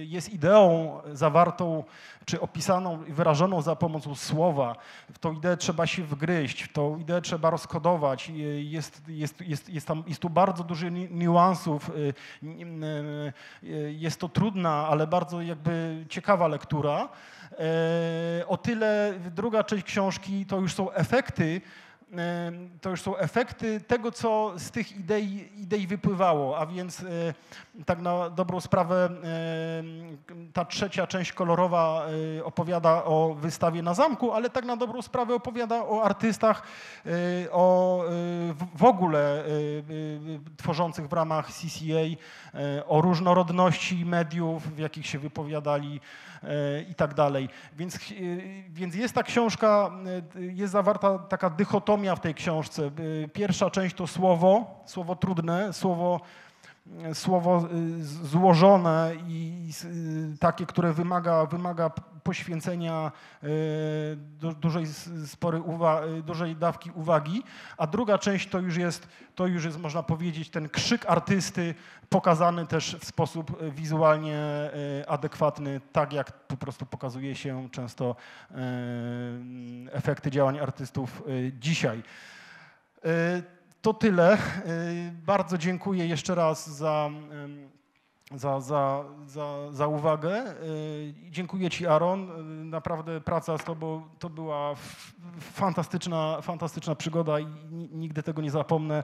jest ideą zawartą, czy opisaną i wyrażoną za pomocą słowa, w tą ideę trzeba się wgryźć, w tą ideę trzeba rozkodować, jest tu bardzo dużo niuansów, jest to trudna, ale bardzo jakby ciekawa lektura. O tyle druga część książki to już są efekty, tego, co z tych idei wypływało, a więc tak na dobrą sprawę ta trzecia część kolorowa opowiada o wystawie na zamku, ale tak na dobrą sprawę opowiada o artystach, w ogóle tworzących w ramach CCA, o różnorodności mediów, w jakich się wypowiadali i tak dalej. Więc jest ta książka, jest zawarta taka dychotomia w tej książce. Pierwsza część to słowo trudne, słowo złożone i takie, które wymaga poświęcenia dużej dawki uwagi, a druga część to już jest można powiedzieć ten krzyk artysty pokazany też w sposób wizualnie adekwatny, tak jak po prostu pokazuje się często efekty działań artystów dzisiaj. To tyle. Bardzo dziękuję jeszcze raz za uwagę. Dziękuję Ci, Aaron. Naprawdę praca z Tobą to była fantastyczna przygoda i nigdy tego nie zapomnę.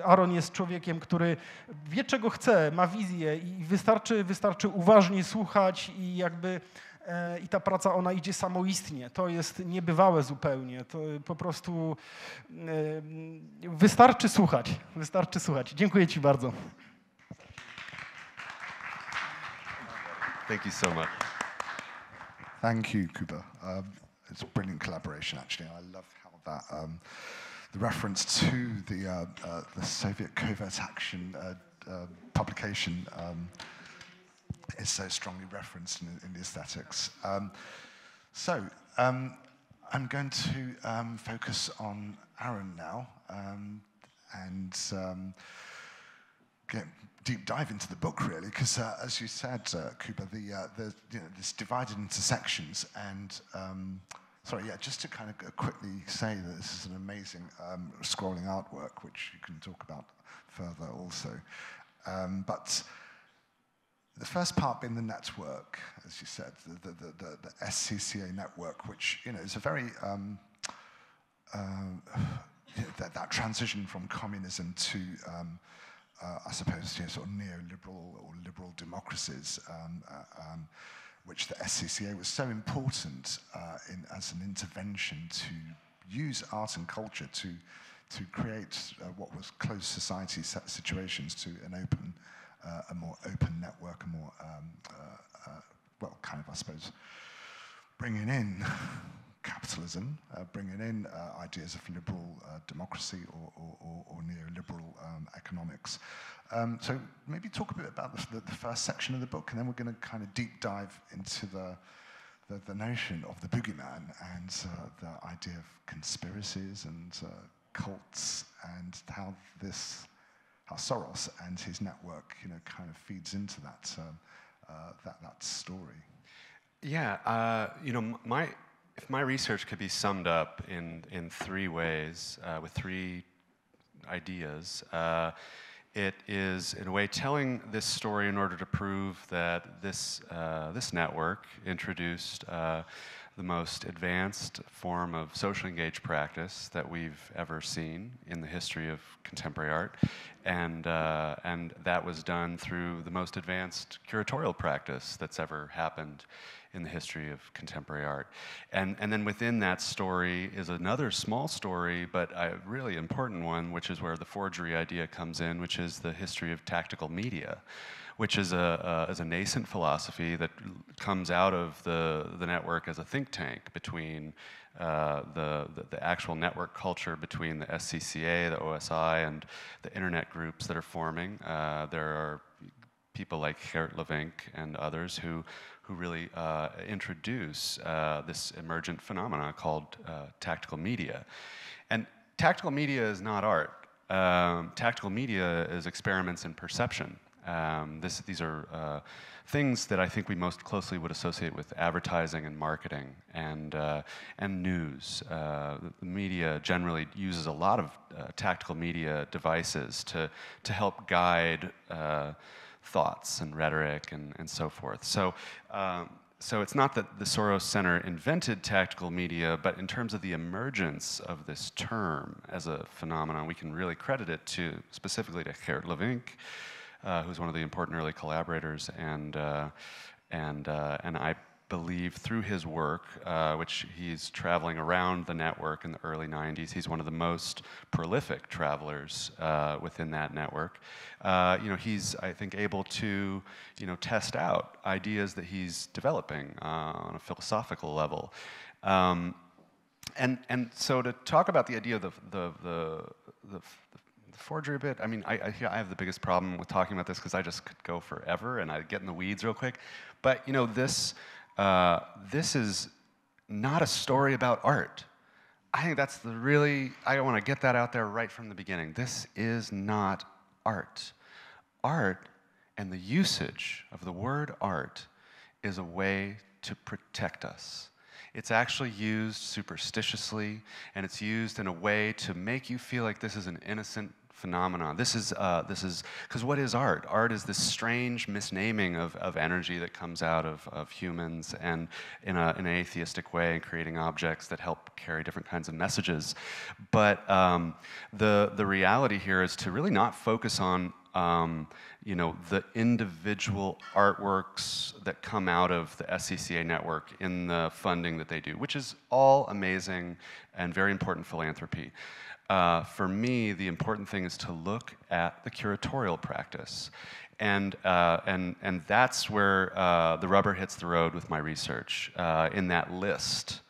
Aaron jest człowiekiem, który wie, czego chce, ma wizję i wystarczy uważnie słuchać i jakby i ta praca, ona idzie samoistnie. To jest niebywałe zupełnie. To po prostu wystarczy słuchać. Dziękuję Ci bardzo. Thank you so much. Thank you, Kuba. It's a brilliant collaboration, actually. I love how that the reference to the Soviet covert action publication is so strongly referenced in the aesthetics. I'm going to focus on Aaron now and deep dive into the book, really, because as you said, Kuba, this divided into sections, and just to kind of quickly say that this is an amazing scrolling artwork, which you can talk about further also. But the first part being the network, as you said, the SCCA network, which is a very that transition from communism to I suppose sort of neoliberal or liberal democracies, which the SCCA was so important as an intervention to use art and culture to create what was closed society situations to a more open network, a more I suppose bringing in capitalism, bringing in ideas of liberal democracy or neoliberal economics. So maybe talk a bit about the first section of the book, and then we're going to kind of deep dive into the notion of the boogeyman and the idea of conspiracies and cults, and how Soros and his network, kind of feeds into that story. Yeah, if my research could be summed up in three ways, with three ideas, it is, in a way, telling this story in order to prove that this network introduced the most advanced form of socially engaged practice that we've ever seen in the history of contemporary art, and that was done through the most advanced curatorial practice that's ever happened in the history of contemporary art. And then within that story is another small story, but a really important one, which is where the forgery idea comes in, which is the history of tactical media, which is a nascent philosophy that comes out of the network as a think tank between the actual network culture between the SCCA, the OSI, and the internet groups that are forming. There are people like Geert Levink and others who really introduce this emergent phenomena called tactical media. And tactical media is not art. Tactical media is experiments in perception. These are things that I think we most closely would associate with advertising and marketing and news. The media generally uses a lot of tactical media devices to help guide thoughts and rhetoric and so forth. So it's not that the Soros Center invented tactical media, but in terms of the emergence of this term as a phenomenon, we can really credit it specifically to Geert Levink, who's one of the important early collaborators, and I believe through his work, which he's traveling around the network in the early 90s, he's one of the most prolific travelers within that network. He's, I think, able to, test out ideas that he's developing on a philosophical level. And so to talk about the idea of the forgery bit, I mean, I have the biggest problem with talking about this because I just could go forever and I get in the weeds real quick. But this is not a story about art. I think that's I want to get that out there right from the beginning. This is not art. Art and the usage of the word art is a way to protect us. It's actually used superstitiously, and it's used in a way to make you feel like this is an innocent phenomenon. This is because what is art? Art is this strange misnaming of energy that comes out of humans and in an atheistic way, and creating objects that help carry different kinds of messages. But the reality here is to really not focus on the individual artworks that come out of the SCCA network in the funding that they do, which is all amazing and very important philanthropy. For me, the important thing is to look at the curatorial practice. And that's where the rubber hits the road with my research, in that list.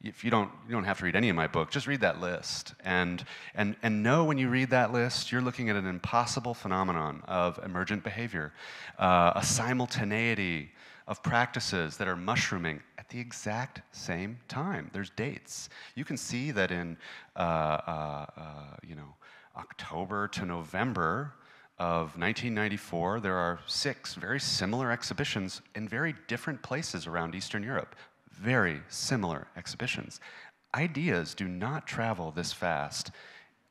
If you don't have to read any of my book, just read that list. And know when you read that list, you're looking at an impossible phenomenon of emergent behavior, a simultaneity of practices that are mushrooming at the exact same time. There's dates. You can see that in October to November of 1994, there are 6 very similar exhibitions in very different places around Eastern Europe. Very similar exhibitions. Ideas do not travel this fast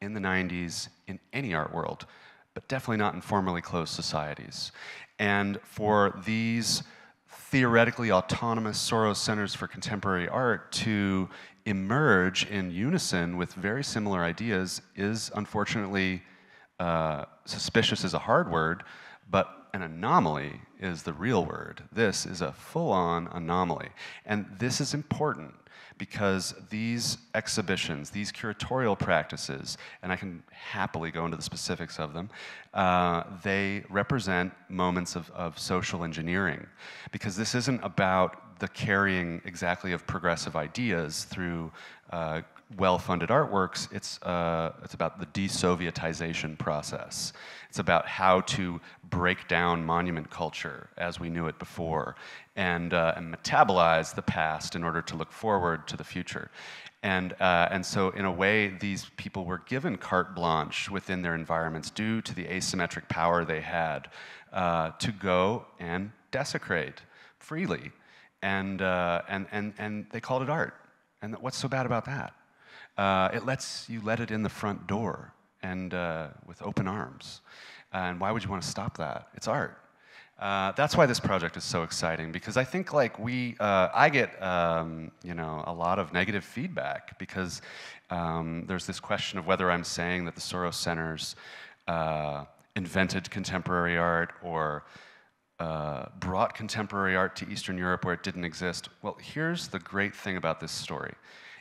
in the 90s in any art world, but definitely not in formerly closed societies. And for these theoretically autonomous Soros Centers for Contemporary Art to emerge in unison with very similar ideas is unfortunately, suspicious is a hard word, but an anomaly is the real word. This is a full-on anomaly. And this is important because these exhibitions, these curatorial practices, and I can happily go into the specifics of them, they represent moments of social engineering. Because this isn't about the carrying exactly of progressive ideas through well-funded artworks, it's about the de-Sovietization process. It's about how to break down monument culture as we knew it before and metabolize the past in order to look forward to the future. And so in a way, these people were given carte blanche within their environments due to the asymmetric power they had to go and desecrate freely. And they called it art. And what's so bad about that? It lets you let it in the front door and with open arms. And why would you want to stop that? It's art. That's why this project is so exciting, because I think I get a lot of negative feedback because there's this question of whether I'm saying that the Soros Centers invented contemporary art or brought contemporary art to Eastern Europe where it didn't exist. Well, here's the great thing about this story.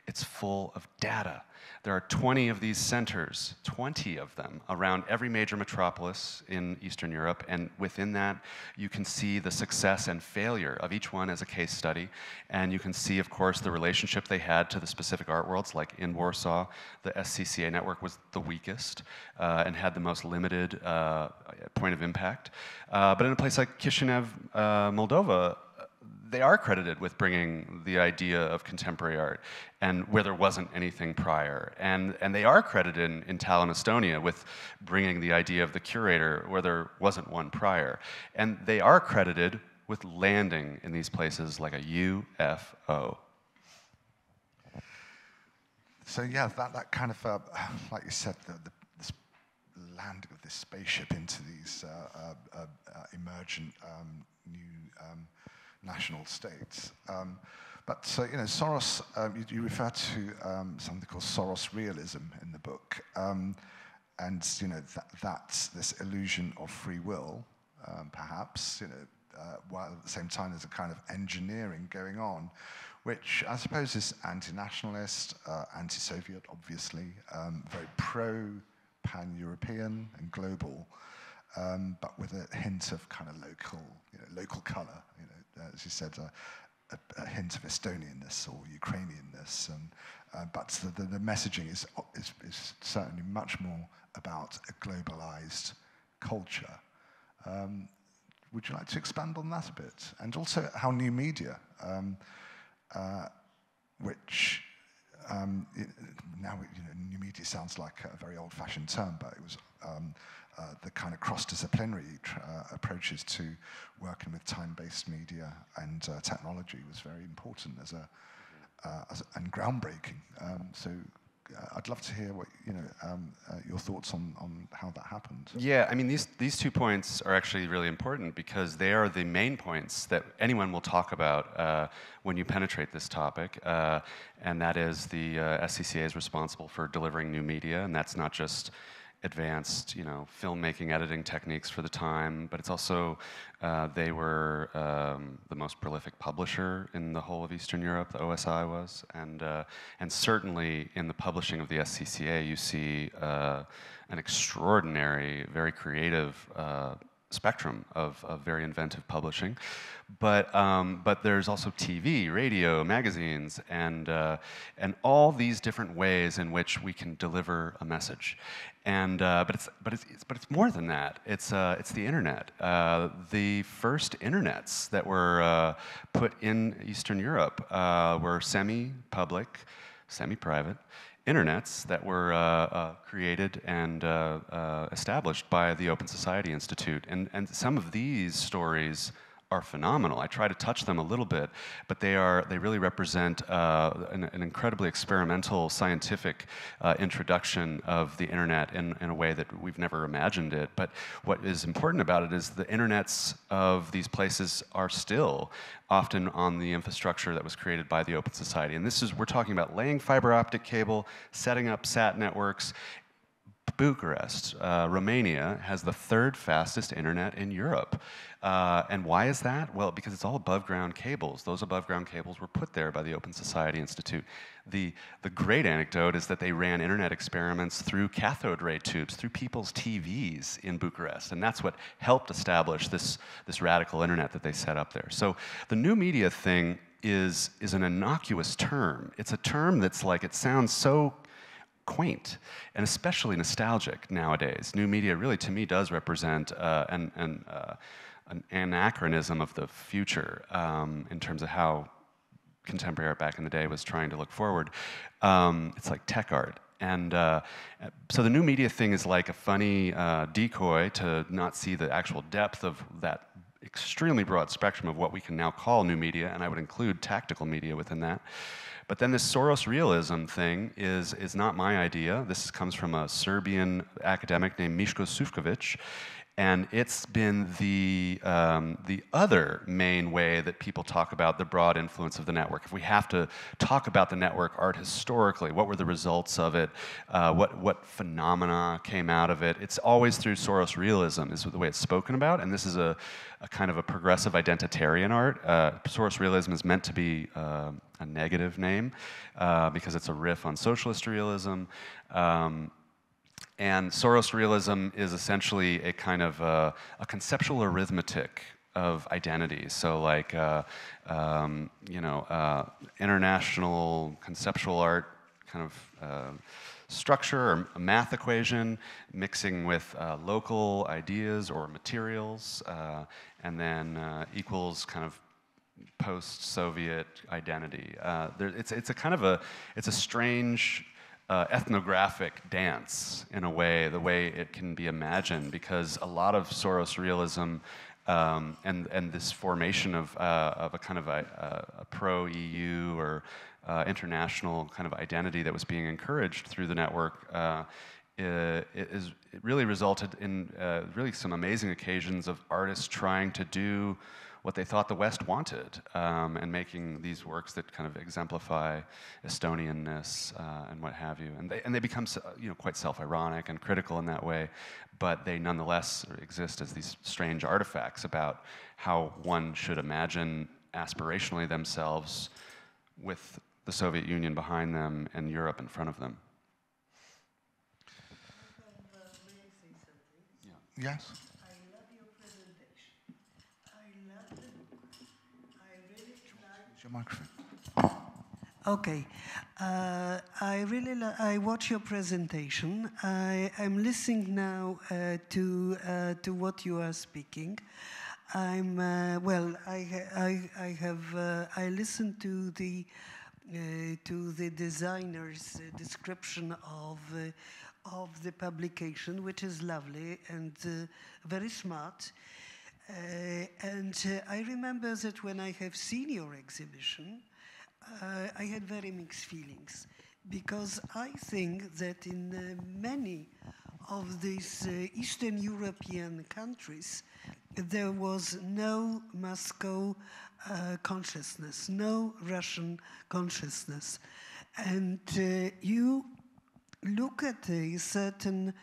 It's full of data. There are 20 of these centers, 20 of them, around every major metropolis in Eastern Europe, and within that, you can see the success and failure of each one as a case study, and you can see, of course, the relationship they had to the specific art worlds, like in Warsaw, the SCCA network was the weakest and had the most limited point of impact. But in a place like Chisinau, Moldova, they are credited with bringing the idea of contemporary art, and where there wasn't anything prior. And they are credited in Tallinn, Estonia, with bringing the idea of the curator where there wasn't one prior. And they are credited with landing in these places like a UFO. So yeah, that kind of, like you said, this landing of this spaceship into these emergent new national states. But you know, Soros, you refer to something called Soros realism in the book, and you know that's this illusion of free will, perhaps. You know, while at the same time there's a kind of engineering going on, which I suppose is anti-nationalist, anti-Soviet, obviously, very pro-pan-European and global, but with a hint of kind of local, you know, local color. You know, as you said, a hint of Estonianness or Ukrainianness, and but the messaging is certainly much more about a globalized culture. Would you like to expand on that a bit, and also how new media? Which now, you know, new media sounds like a very old-fashioned term, but it was the kind of cross-disciplinary approaches to working with time-based media and technology was very important and groundbreaking. So I'd love to hear what your thoughts on how that happened. Yeah, I mean these 2 points are actually really important because they are the main points that anyone will talk about when you penetrate this topic, and that is the SCCA is responsible for delivering new media, and that's not just advanced, you know, filmmaking, editing techniques for the time, but it's also they were the most prolific publisher in the whole of Eastern Europe. The OSI was, and certainly in the publishing of the SCCA, you see an extraordinary, very creative spectrum of very inventive publishing. But there's also TV, radio, magazines, and all these different ways in which we can deliver a message. And but it's more than that. It's the internet. The first internets that were put in Eastern Europe were semi-public, semi-private internets that were created and established by the Open Society Institute. And some of these stories are phenomenal. I try to touch them a little bit, but they really represent an incredibly experimental scientific introduction of the internet in a way that we've never imagined it. But what is important about it is the internets of these places are still often on the infrastructure that was created by the Open Society. And we're talking about laying fiber optic cable, setting up sat networks. Bucharest, Romania, has the 3rd fastest internet in Europe. And why is that? Well, because it's all above ground cables. Those above ground cables were put there by the Open Society Institute. The great anecdote is that they ran internet experiments through cathode ray tubes, through people's TVs in Bucharest. And that's what helped establish this radical internet that they set up there. So the new media thing is an innocuous term. It's a term that's like, it sounds so quaint and especially nostalgic nowadays. New media really, to me, does represent an anachronism of the future in terms of how contemporary art back in the day was trying to look forward. It's like tech art. And so the new media thing is like a funny decoy to not see the actual depth of that extremely broad spectrum of what we can now call new media, and I would include tactical media within that. But then this Soros realism thing is not my idea. This comes from a Serbian academic named Miško Sufković, and it's been the other main way that people talk about the broad influence of the network. If we have to talk about the network art historically, what were the results of it? What phenomena came out of it? It's always through Soros realism is the way it's spoken about, and this is a kind of a progressive identitarian art. Soros realism is meant to be a negative name because it's a riff on socialist realism. And Soros realism is essentially a kind of a conceptual arithmetic of identity. So like, international conceptual art kind of structure or a math equation mixing with local ideas or materials, and then equals kind of post-Soviet identity. It's a kind of it's a strange ethnographic dance in a way, the way it can be imagined, because a lot of Soros realism and this formation of a kind of a pro-EU or international kind of identity that was being encouraged through the network it really resulted in really some amazing occasions of artists trying to do what they thought the West wanted, and making these works that kind of exemplify Estonianness and what have you. And they become quite self-ironic and critical in that way, but they nonetheless exist as these strange artifacts about how one should imagine aspirationally themselves with the Soviet Union behind them and Europe in front of them. Yes. I love your presentation. I love the book. I really like. Your microphone. Okay, I watch your presentation. I'm listening now to what you are speaking. I'm well. I listened to the designer's description of the publication, which is lovely and very smart. And I remember that when I have seen your exhibition, I had very mixed feelings, because I think that in many of these Eastern European countries, there was no Moscow consciousness, no Russian consciousness. And you look at a certain,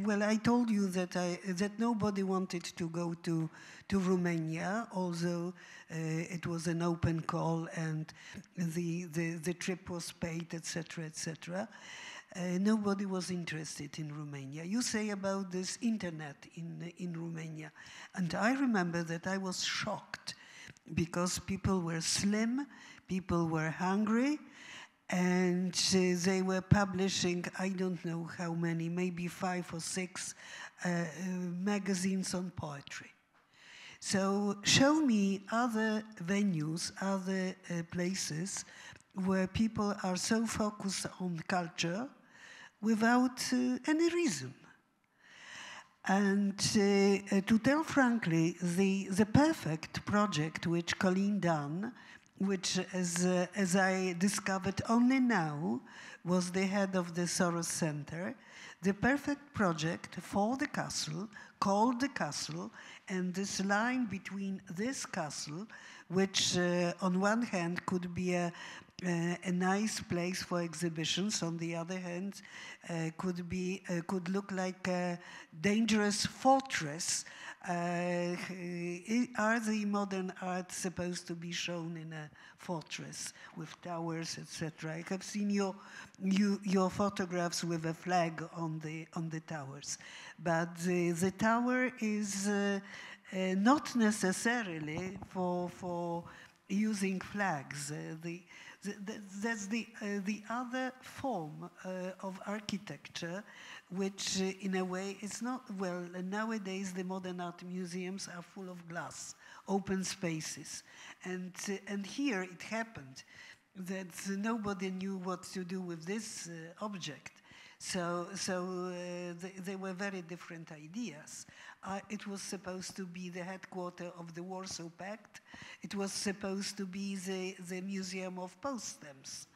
well, I told you that nobody wanted to go to Romania, although it was an open call and the trip was paid, etc., etc. Nobody was interested in Romania. You say about this internet in Romania, and I remember that I was shocked, because people were slim, people were hungry, and they were publishing, I don't know how many, maybe 5 or 6 magazines on poetry. So show me other venues, other places where people are so focused on culture without any reason. And to tell frankly, the perfect project which Colleen done, which as I discovered only now, was the head of the Soros Center, the perfect project for the castle, called the castle, and this line between this castle, which on one hand could be a nice place for exhibitions, on the other hand could look like a dangerous fortress. Are the modern art supposed to be shown in a fortress with towers, etc.? I have seen your photographs with a flag on the towers, but the tower is not necessarily for using flags. That's the other form of architecture, which in a way is not, well, nowadays the modern art museums are full of glass, open spaces. And here it happened that nobody knew what to do with this object. So they were very different ideas. It was supposed to be the headquarters of the Warsaw Pact. It was supposed to be the Museum of Potsdams.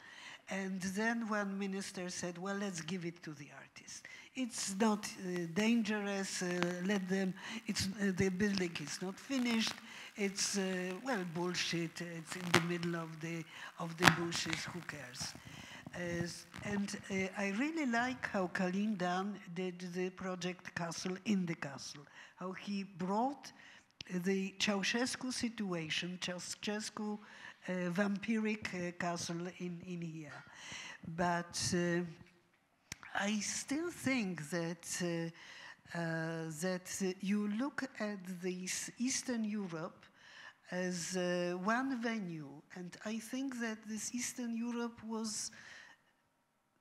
And then one minister said, well, let's give it to the artists. It's not dangerous, let them, the building is not finished. It's, well, bullshit, it's in the middle of the bushes, who cares? And I really like how Colleen Dunn did the project Castle in the Castle, how he brought the Ceausescu situation, Ceausescu vampiric castle in here. But I still think that that you look at this Eastern Europe as one venue, and I think that this Eastern Europe was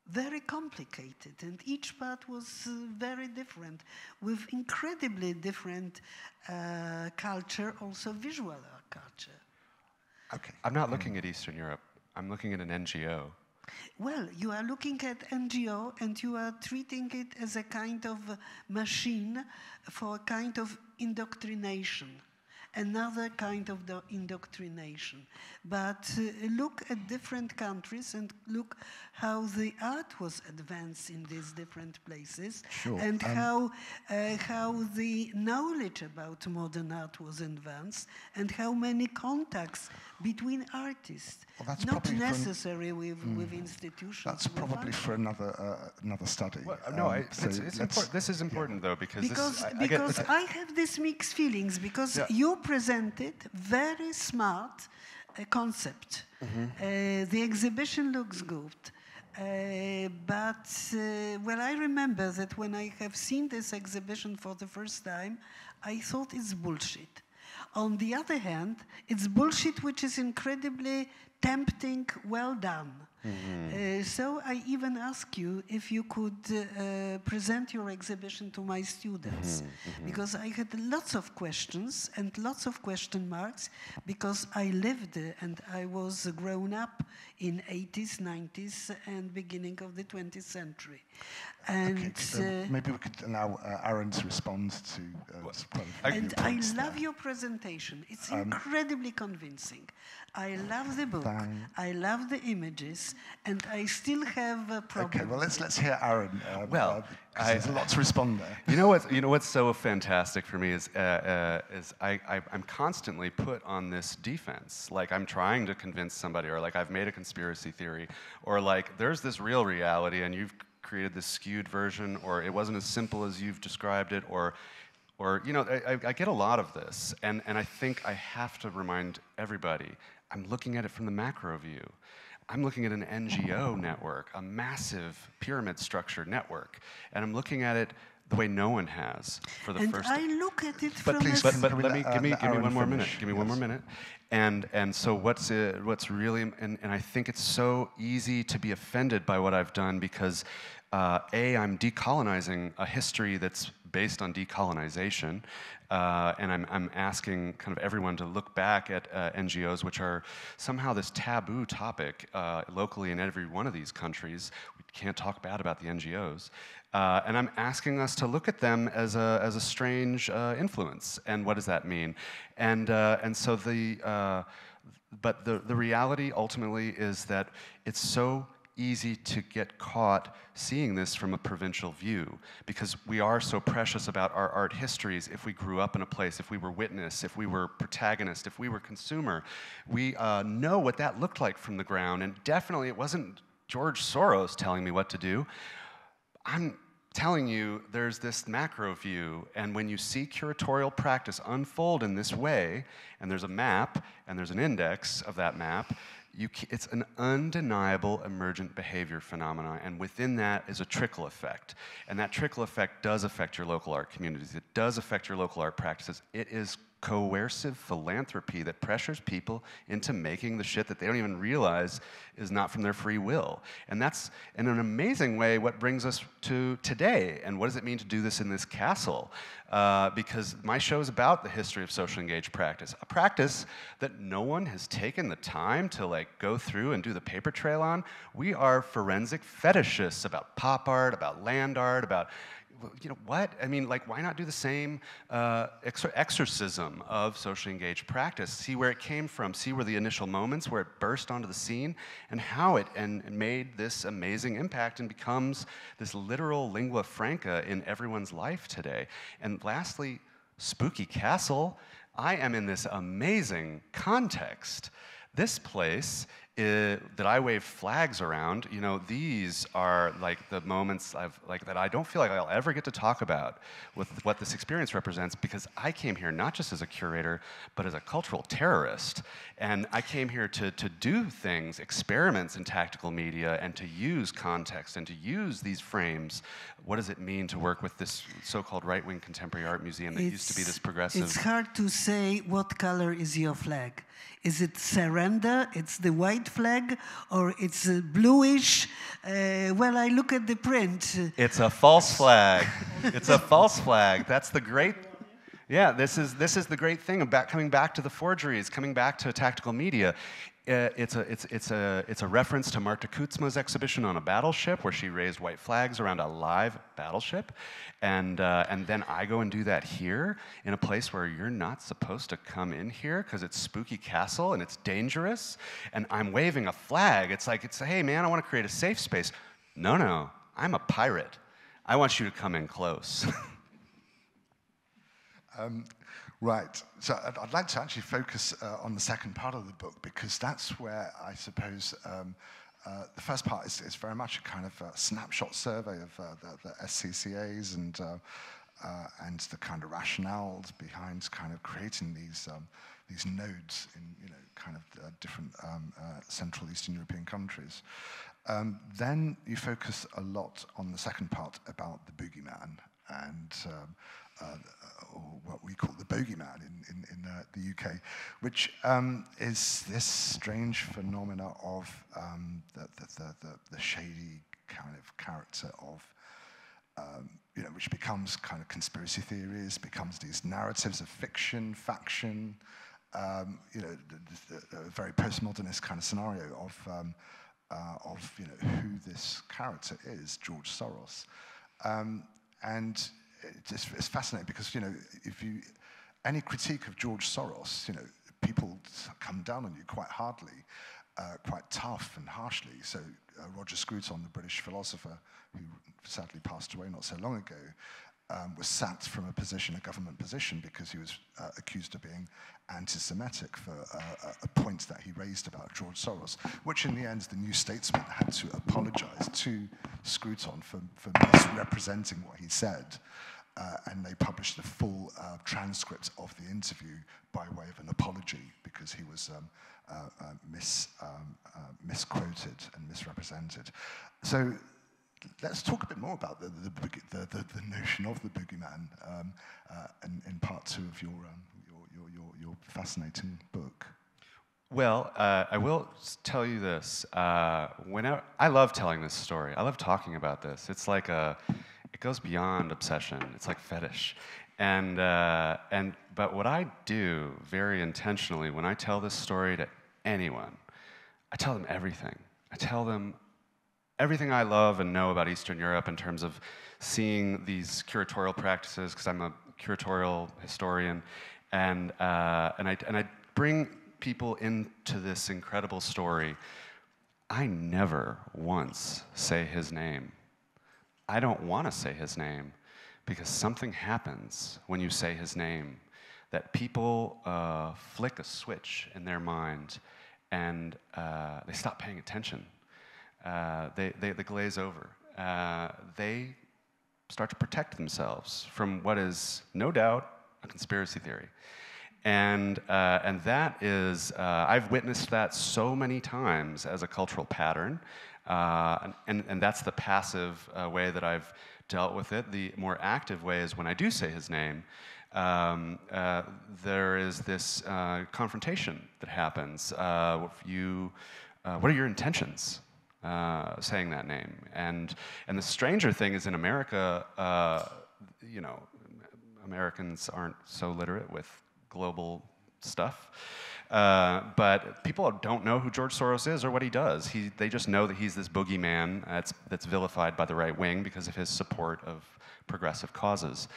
very complicated, and each part was very different, with incredibly different culture, also visual culture. Okay. I'm not looking at Eastern Europe. I'm looking at an NGO. Well, you are looking at NGO and you are treating it as a kind of machine for a kind of indoctrination, another kind of indoctrination. But look at different countries and look how the art was advanced in these different places, Sure. and how the knowledge about modern art was advanced, and how many contacts between artists, Well, that's not probably necessary with institutions. That's with probably art. for another study. Well, no, So it's important. This is important though because Because I have these mixed feelings, because you presented very smart concept. The exhibition looks good. But I remember that when I have seen this exhibition for the first time, I thought it's bullshit. On the other hand, it's bullshit which is incredibly tempting, well done. So I even ask you if you could present your exhibition to my students, because I had lots of questions and lots of question marks, because I lived and I was grown up in 80s, 90s, and beginning of the 20th century. And maybe we could allow Aaron to respond to. And I love your presentation. It's incredibly convincing. I love the book. I love the images, and I still have a problem. Okay, well let's hear Aaron. There's a lot to respond there. You know what's so fantastic for me is I'm constantly put on this defense. Like I'm trying to convince somebody, or like I've made a conspiracy theory, or like there's this real reality and you've created this skewed version, or it wasn't as simple as you've described it, or I get a lot of this, and I think I have to remind everybody, I'm looking at it from the macro view. I'm looking at an NGO network, a massive pyramid structure network, and I'm looking at it the way no one has for the first. And I look at it but from please, but let me give me Aaron one more finish. minute. Give me one more minute. And so what's really and I think it's so easy to be offended by what I've done because I'm decolonizing a history that's based on decolonization, and I'm asking kind of everyone to look back at NGOs, which are somehow this taboo topic locally in every one of these countries. We can't talk bad about the NGOs. And I'm asking us to look at them as a strange influence. And what does that mean? And so but the reality ultimately is that it's so easy to get caught seeing this from a provincial view because we are so precious about our art histories. If we grew up in a place, if we were witness, if we were protagonist, if we were consumer, we know what that looked like from the ground. And definitely it wasn't George Soros telling me what to do. I'm telling you there's this macro view, and when you see curatorial practice unfold in this way, and there's a map, and there's an index of that map, it's an undeniable emergent behavior phenomenon, and within that is a trickle effect. And that trickle effect does affect your local art communities. It does affect your local art practices. It is coercive philanthropy that pressures people into making the shit that they don't even realize is not from their free will. And that's, in an amazing way, what brings us to today. And what does it mean to do this in this castle? Because my show is about the history of socially engaged practice, a practice that no one has taken the time to like go through and do the paper trail on. We are forensic fetishists about pop art, about land art, about what? I mean, like, why not do the same exorcism of socially engaged practice? See where it came from, see where the initial moments, where it burst onto the scene, and how it made this amazing impact and becomes this literal lingua franca in everyone's life today. And lastly, Spooky Castle. I am in this amazing context. This place that I wave flags around, these are like the moments that I don't feel like I'll ever get to talk about with what this experience represents, because I came here not just as a curator, but as a cultural terrorist. And I came here to do things, experiments in tactical media, and to use context, and to use these frames. What does it mean to work with this so-called right-wing contemporary art museum that used to be this progressive? It's hard to say what color is your flag. Is it surrender? It's the white flag, or it's bluish? Well, I look at the print. It's a false flag. It's a false flag. That's the great. Yeah, this is the great thing about coming back to the forgeries, coming back to tactical media. It's a reference to Marta Kutzma's exhibition on a battleship, where she raised white flags around a live battleship, and then I go and do that here in a place where you're not supposed to come in here because it's Spooky Castle and it's dangerous, and I'm waving a flag. It's hey man, I want to create a safe space. No, I'm a pirate. I want you to come in close. Right, so I'd like to actually focus on the second part of the book, because that's where I suppose the first part is very much a kind of snapshot survey of the SCCAs and the kind of rationales behind kind of creating these nodes in kind of different Central Eastern European countries. Then you focus a lot on the second part about the boogeyman and or what we call the bogeyman in the UK, which is this strange phenomena of the shady kind of character of, which becomes kind of conspiracy theories, becomes these narratives of fiction, faction, a very postmodernist kind of scenario of who this character is, George Soros, and it's fascinating because any critique of George Soros, people come down on you quite hardly, quite tough and harshly. So Roger Scruton, the British philosopher who sadly passed away not so long ago, was sacked from a government position, because he was accused of being anti-Semitic for a point that he raised about George Soros, which in the end the New Statesman had to apologize to Scruton for misrepresenting what he said. And they published the full transcript of the interview by way of an apology, because he was misquoted and misrepresented. So let's talk a bit more about the notion of the boogeyman in part 2 of your fascinating book. Well, I will tell you this. I love telling this story. I love talking about this. It's like it goes beyond obsession. It's like fetish. But what I do very intentionally when I tell this story to anyone, I tell them everything. I tell them everything I love and know about Eastern Europe in terms of seeing these curatorial practices, because I'm a curatorial historian, and I bring people into this incredible story. I never once say his name. I don't want to say his name, because something happens when you say his name, that people flick a switch in their mind and they stop paying attention. They glaze over. They start to protect themselves from what is no doubt a conspiracy theory. And that is, I've witnessed that so many times as a cultural pattern. And that's the passive way that I've dealt with it. The more active way is when I do say his name, there is this confrontation that happens. What are your intentions saying that name? And the stranger thing is, in America, Americans aren't so literate with global stuff. But people don't know who George Soros is or what he does. They just know that he's this boogeyman that's vilified by the right wing because of his support of progressive causes.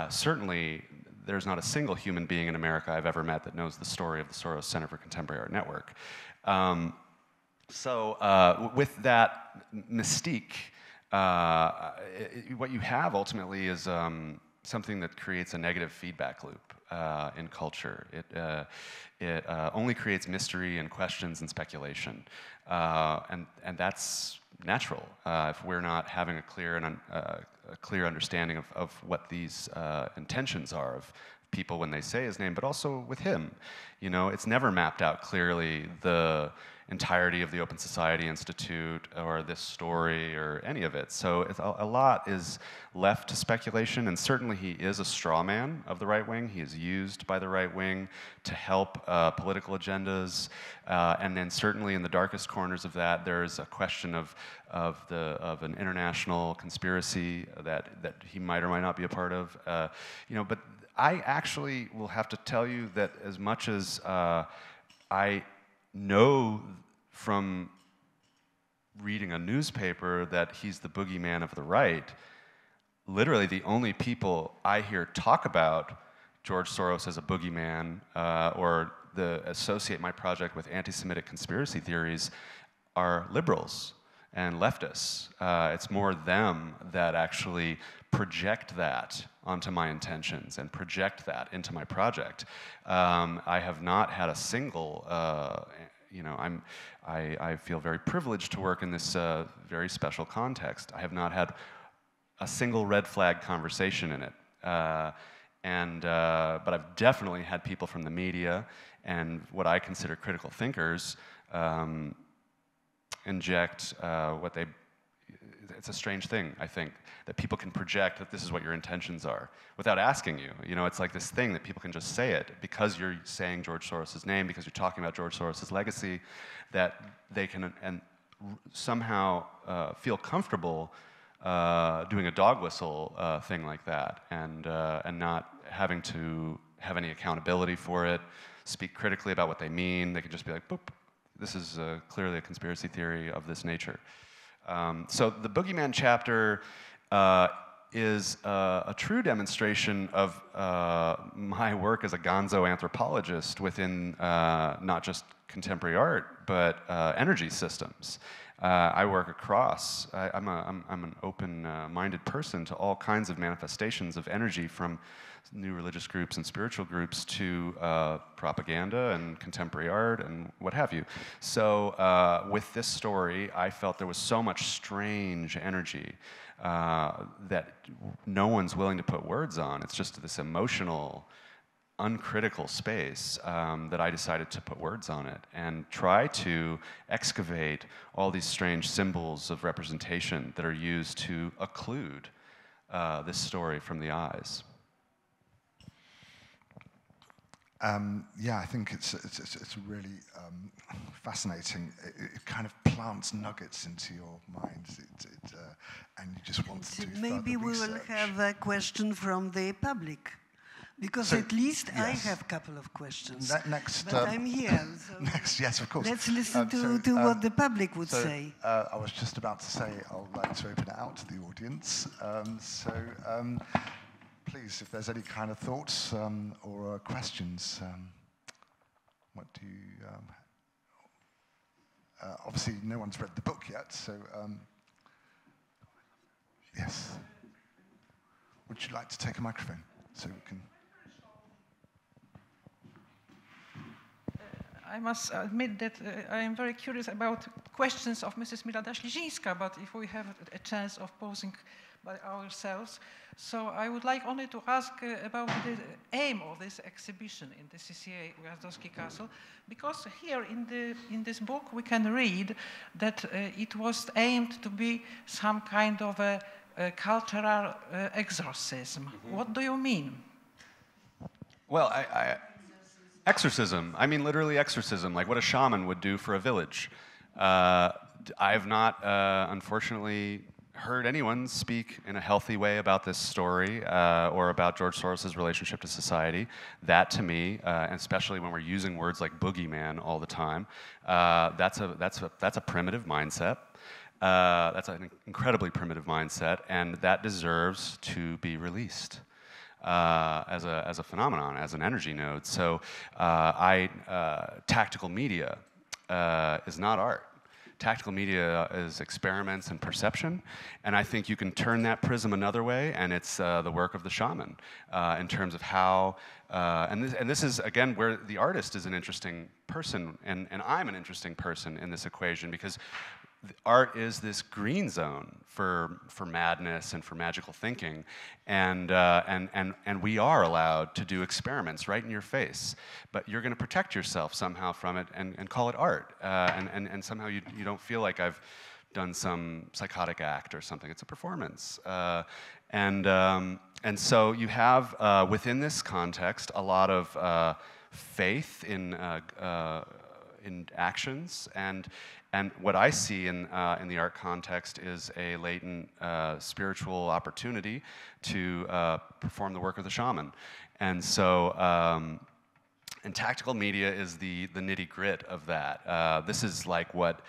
Certainly, there's not a single human being in America I've ever met that knows the story of the Soros Center for Contemporary Art Network. So with that mystique, what you have ultimately is something that creates a negative feedback loop in culture. It only creates mystery and questions and speculation, and that's natural if we're not having a clear understanding of what these intentions are of people when they say his name, but also with him. It's never mapped out clearly the entirety of the Open Society Institute or this story or any of it. So a lot is left to speculation, and certainly he is a straw man of the right wing. He is used by the right wing to help political agendas, and then certainly in the darkest corners of that, there's a question of an international conspiracy that he might or might not be a part of. But I actually will have to tell you that as much as I know from reading a newspaper that he's the boogeyman of the right, literally the only people I hear talk about George Soros as a boogeyman or associate my project with anti-Semitic conspiracy theories are liberals and leftists. It's more them that actually project that onto my intentions and project that into my project. I have not had a single, I feel very privileged to work in this very special context. I have not had a single red flag conversation in it. But I've definitely had people from the media and what I consider critical thinkers inject what they, it's a strange thing, I think, that people can project that this is what your intentions are without asking you. You know, it's like this thing that people can just say it because you're saying George Soros' name, because you're talking about George Soros' legacy, that they can somehow feel comfortable doing a dog whistle thing like that and not having to have any accountability for it, speak critically about what they mean. They can just be like, boop, this is clearly a conspiracy theory of this nature. So the Boogeyman chapter is a true demonstration of my work as a gonzo anthropologist within not just contemporary art, but energy systems. I work across, I'm an open-minded person to all kinds of manifestations of energy, from new religious groups and spiritual groups to propaganda and contemporary art and what have you. So with this story, I felt there was so much strange energy that no one's willing to put words on. It's just this emotional, uncritical space that I decided to put words on it and try to excavate all these strange symbols of representation that are used to occlude this story from the eyes. Yeah, I think it's really fascinating. It kind of plants nuggets into your mind, and you just want to do maybe we research. will have a question from the public, because So, at least yes. I have a couple of questions. Next, but I'm here. So next, yes, of course. let's listen to what the public would say. I was just about to say I'd like to open it out to the audience. Please, if there's any kind of thoughts or questions, what do you... obviously, no one's read the book yet, so... yes. Would you like to take a microphone so we can... I must admit that I am very curious about questions of Mrs. Milada Ślezińska, but if we have a chance of posing by ourselves. So I would like only to ask about the aim of this exhibition in the CCA Ujazdowski Castle, because here in this book we can read that it was aimed to be some kind of a cultural exorcism. Mm-hmm. What do you mean? Well, exorcism. I mean literally exorcism, like what a shaman would do for a village. I've not, unfortunately, heard anyone speak in a healthy way about this story or about George Soros' relationship to society. That, to me, and especially when we're using words like boogeyman all the time, that's a primitive mindset. That's an incredibly primitive mindset, and that deserves to be released as a phenomenon, as an energy node. So, tactical media is not art. Tactical media is experiments and perception, and I think you can turn that prism another way, and it's the work of the shaman in terms of how, and this is, again, where the artist is an interesting person, and I'm an interesting person in this equation, because art is this green zone for madness and for magical thinking, and we are allowed to do experiments right in your face, but you're going to protect yourself somehow from it and call it art, and somehow you don't feel like I've done some psychotic act or something. It's a performance, and so you have within this context a lot of faith in actions, and And what I see in the art context is a latent spiritual opportunity to perform the work of the shaman. And so, and tactical media is the nitty-grit of that. This is like what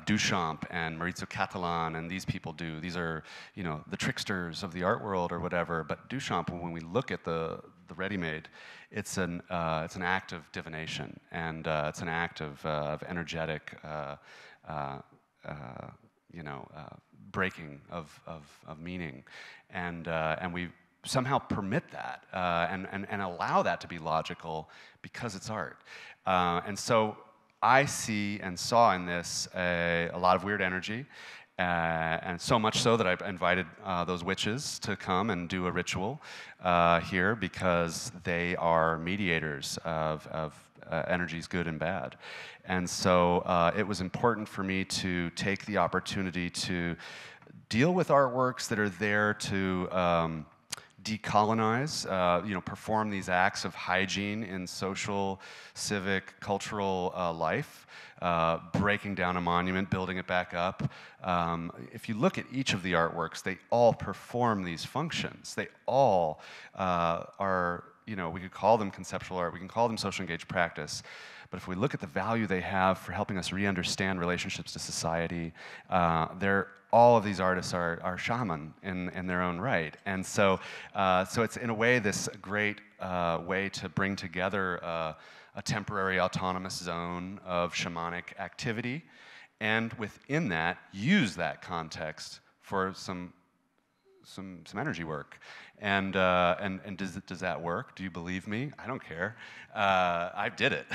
Duchamp and Maurizio Catalan and these people do. These are, you know, the tricksters of the art world or whatever. But Duchamp, when we look at the ready-made, it's an act of divination, and it's an act of energetic, you know, breaking of meaning, and we somehow permit that and allow that to be logical because it's art. And so I see and saw in this a lot of weird energy, and so much so that I invited those witches to come and do a ritual here, because they are mediators of energies good and bad. And so it was important for me to take the opportunity to deal with artworks that are there to decolonize, you know, perform these acts of hygiene in social, civic, cultural life, breaking down a monument, building it back up. If you look at each of the artworks, they all perform these functions. They all are, you know, we could call them conceptual art, we can call them social engaged practice. But if we look at the value they have for helping us re-understand relationships to society, all of these artists are shaman in their own right. And so, so it's in a way this great way to bring together a temporary autonomous zone of shamanic activity, and within that, use that context for some energy work. And does that work? Do you believe me? I don't care. I did it.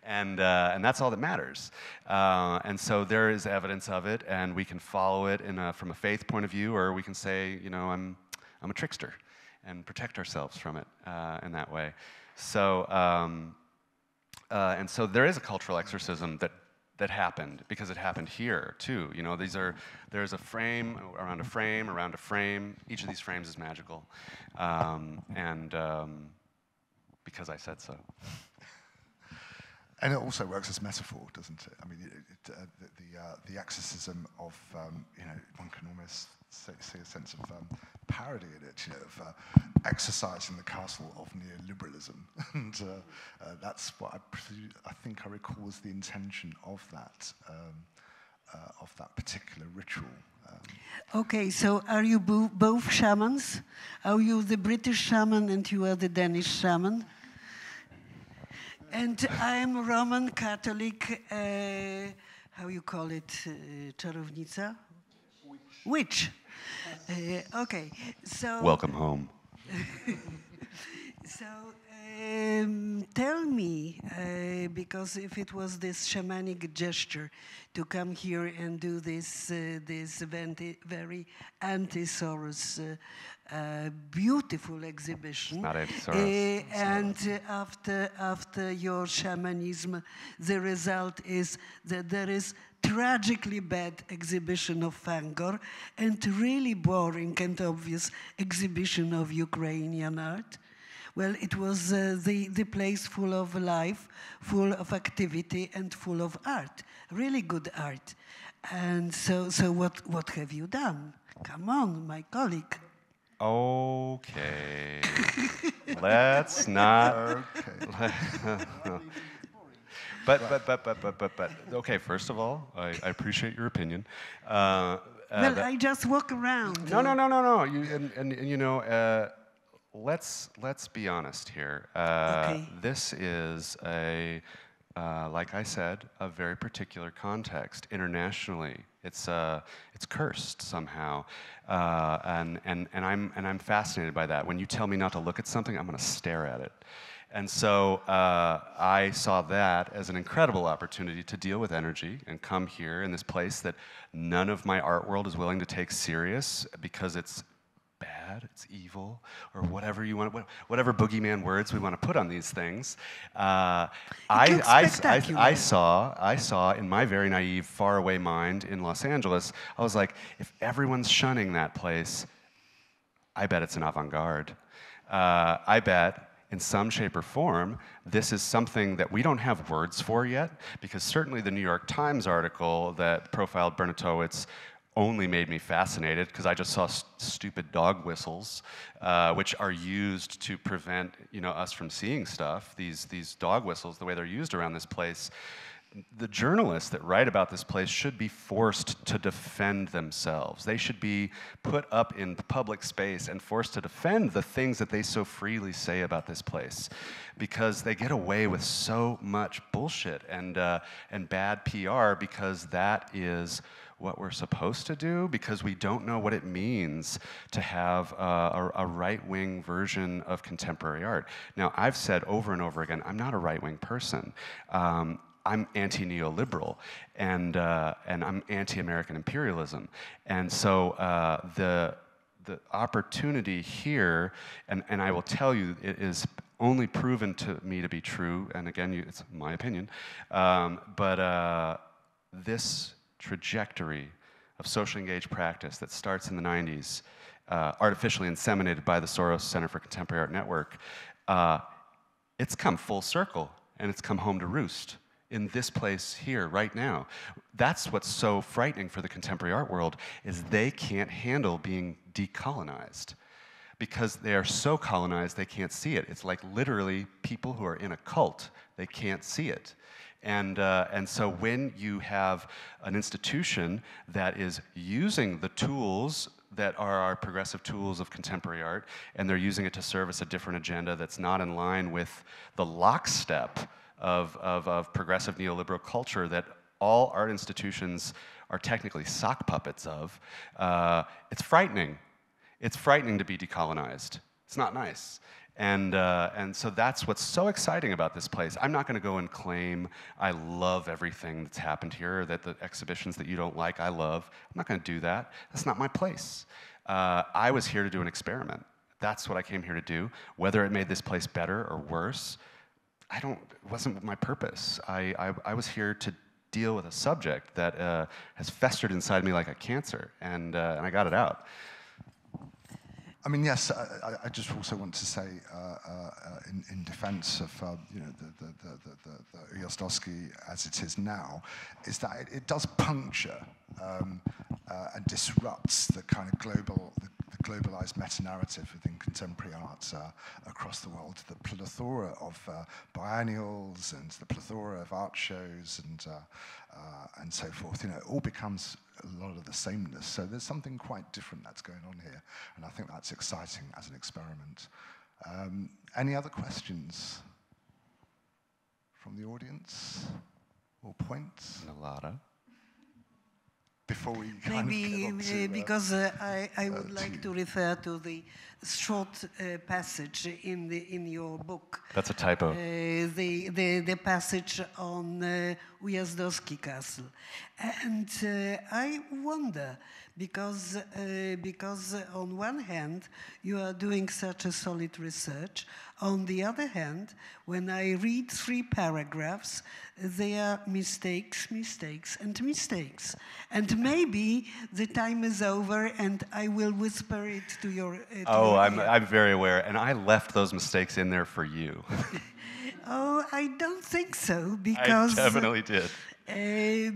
And that's all that matters. And so there is evidence of it, and we can follow it from a faith point of view, or we can say, you know, I'm a trickster, and protect ourselves from it in that way. So, and so there is a cultural exorcism that happened, because it happened here too. You know, there's a frame around a frame around a frame. Each of these frames is magical, because I said so. And it also works as metaphor, doesn't it? I mean, the exorcism of, you know, one can almost see a sense of parody in it, you know, of exercising the castle of neoliberalism. And that's what I think I recall was the intention of that particular ritual. Okay, so are you both shamans? Are you the British shaman and you are the Danish shaman? And I'm Roman Catholic, how you call it, czarownica? Witch. Okay, so... Welcome home. So tell me, because if it was this shamanic gesture to come here and do this very anti-Soros beautiful exhibition, not anti-Soros. And after your shamanism, the result is that there is tragically bad exhibition of Fangor and really boring and obvious exhibition of Ukrainian art. Well, it was the place full of life, full of activity, and full of art, really good art. And so what have you done? Come on, my colleague. Okay. Let's not. Okay. But, okay, first of all, I appreciate your opinion. Well, I just walk around. No. You know, let's be honest here. Okay. This is like I said, a very particular context internationally. It's cursed somehow, and I'm fascinated by that. When you tell me not to look at something, I'm going to stare at it. And so I saw that as an incredible opportunity to deal with energy and come here in this place that none of my art world is willing to take serious because it's bad, it's evil, or whatever you want, whatever boogeyman words we want to put on these things. I saw in my very naive, faraway mind in Los Angeles, I was like, if everyone's shunning that place, I bet it's an avant-garde. I bet in some shape or form, this is something that we don't have words for yet, because certainly the New York Times article that profiled Bernatowicz only made me fascinated, because I just saw stupid dog whistles, which are used to prevent us from seeing stuff. These dog whistles, the way they're used around this place, the journalists that write about this place should be forced to defend themselves. They should be put up in public space and forced to defend the things that they so freely say about this place, because they get away with so much bullshit and bad PR, because that is what we're supposed to do, because we don't know what it means to have a right-wing version of contemporary art. Now, I've said over and over again, I'm not a right-wing person. I'm anti-neoliberal, and I'm anti-American imperialism. And so the opportunity here, and I will tell you, it is only proven to me to be true, and again, it's my opinion, but this trajectory of socially engaged practice that starts in the 90s, artificially inseminated by the Soros Center for Contemporary Art Network, it's come full circle, and it's come home to roost in this place here, right now. That's what's so frightening for the contemporary art world, is they can't handle being decolonized. Because they are so colonized, they can't see it. It's like literally people who are in a cult, they can't see it. And so when you have an institution that is using the tools that are our progressive tools of contemporary art, and they're using it to service a different agenda that's not in line with the lockstep of progressive neoliberal culture that all art institutions are technically sock puppets of, it's frightening. It's frightening to be decolonized. It's not nice. And so that's what's so exciting about this place. I'm not going to go and claim I love everything that's happened here, that the exhibitions that you don't like, I love. I'm not going to do that. That's not my place. I was here to do an experiment. That's what I came here to do. Whether it made this place better or worse, it wasn't my purpose. I was here to deal with a subject that has festered inside me like a cancer, and I got it out. I mean, yes, I just also want to say, in defense of the Ujazdowski as it is now, is that it does puncture and disrupts the kind of globalized meta-narrative within contemporary art across the world. The plethora of biennials and the plethora of art shows and so forth, it all becomes a lot of the sameness. So there's something quite different that's going on here, and I think that's exciting as an experiment. Any other questions from the audience or points? Nalada. Before we maybe because I would like to refer to the short passage in your book. That's a typo. The passage on Ujazdowski Castle, and I wonder because on one hand you are doing such a solid research. On the other hand, when I read 3 paragraphs, there are mistakes, and mistakes. And maybe the time is over, and I will whisper it to your I'm very aware, and I left those mistakes in there for you. Oh, I don't think so, because... I definitely did.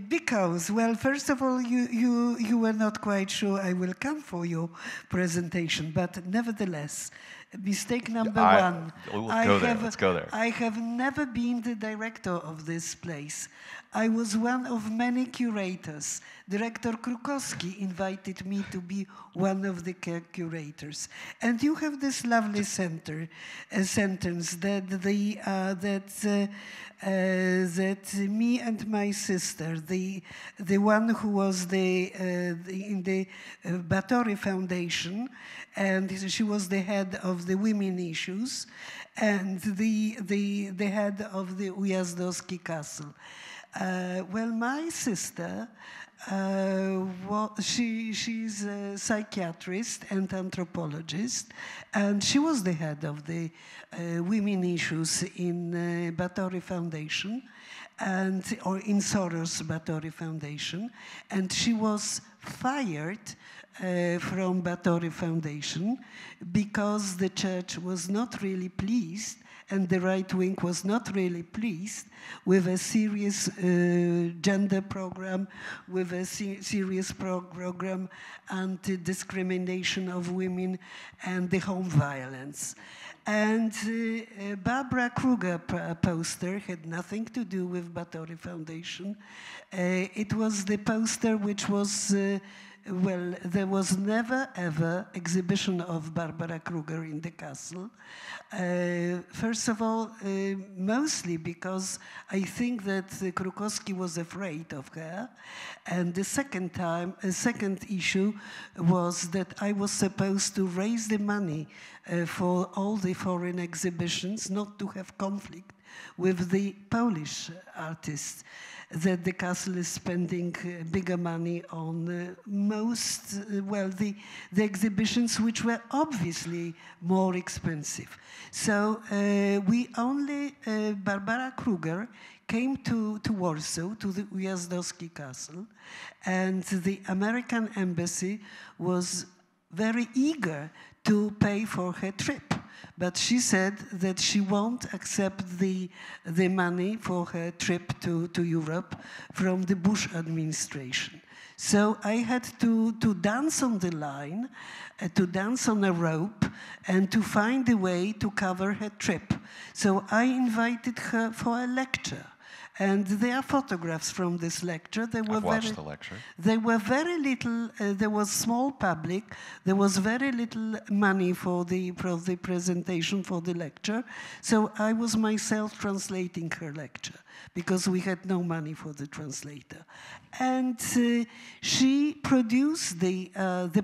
Because, well, first of all, you were not quite sure I will come for your presentation, but nevertheless, mistake number 1. Let's go there. I have never been the director of this place. I was one of many curators. Director Krukowski invited me to be one of the curators. And you have this lovely sentence that me and my sister, the one who was in the Batory Foundation, and she was the head of the women issues, and the head of the Ujazdowski Castle. Well, my sister, she's a psychiatrist and anthropologist, and she was the head of the women issues in Batory Foundation, or in Soros Batory Foundation, and she was fired from Báthory Foundation because the church was not really pleased and the right wing was not really pleased with a serious gender program, with a serious program anti-discrimination of women and the home violence. And Barbara Kruger poster had nothing to do with Báthory Foundation. It was the poster which was well, there was never ever exhibition of Barbara Kruger in the castle. First of all, mostly because I think that Krukowski was afraid of her. And the second issue was that I was supposed to raise the money for all the foreign exhibitions, not to have conflict with the Polish artists, that the castle is spending bigger money on the exhibitions which were obviously more expensive. So Barbara Kruger came to Warsaw, to the Ujazdowski Castle, and the American embassy was very eager to pay for her trip. But she said that she won't accept the money for her trip to Europe from the Bush administration. So I had to dance on the line, to dance on a rope, and to find a way to cover her trip. So I invited her for a lecture. And there are photographs from this lecture. I've watched the lecture. There were very little, there was small public, there was very little money for the presentation, for the lecture. So I was myself translating her lecture because we had no money for the translator. And she produced the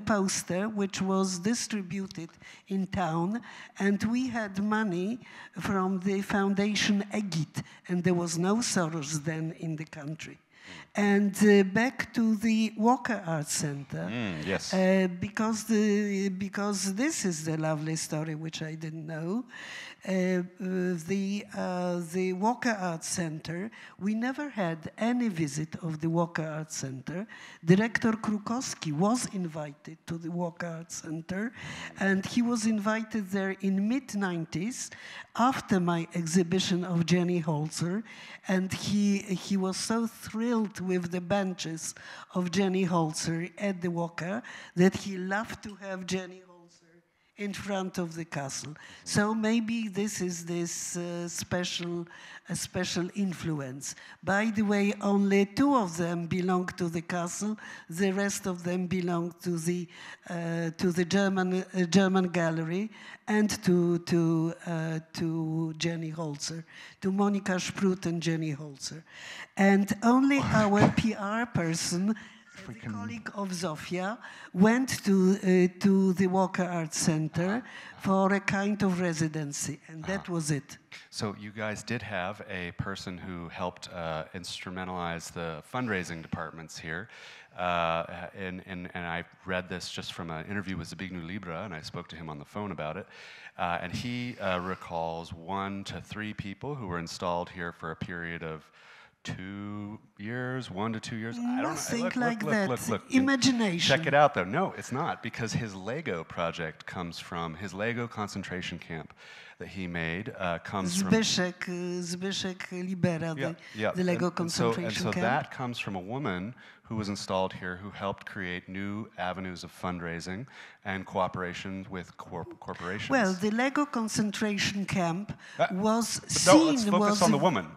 poster, which was distributed in town, and we had money from the foundation EGIT, and there was no Soros then in the country. And back to the Walker Art Center, yes. because this is the lovely story which I didn't know. The Walker Art Center, we never had any visit of the Walker Art Center. Director Krukowski was invited to the Walker Art Center, and he was invited there in mid-90s after my exhibition of Jenny Holzer, and he was so thrilled with the benches of Jenny Holzer at the Walker that he loved to have Jenny in front of the castle. So maybe this is this special influence. By the way, only 2 of them belong to the castle. The rest of them belong to the German gallery and to Jenny Holzer, to Monika Sprut and Jenny Holzer. And only our PR person, a colleague of Zofia, went to the Walker Art Center for a kind of residency, and that was it. So you guys did have a person who helped instrumentalize the fundraising departments here, and I read this just from an interview with Zbigniew Libra, and I spoke to him on the phone about it, and he recalls 1 to 3 people who were installed here for a period of 2 years, 1 to 2 years. I don't know. Look. Imagination. Check it out, though. No, it's not, because his Lego project comes from his Lego concentration camp that he made. Zbyszek Libera, the Lego concentration camp. And so that comes from a woman who was installed here who helped create new avenues of fundraising and cooperation with corporations. Well, the Lego concentration camp was seen... No, let's focus on the woman.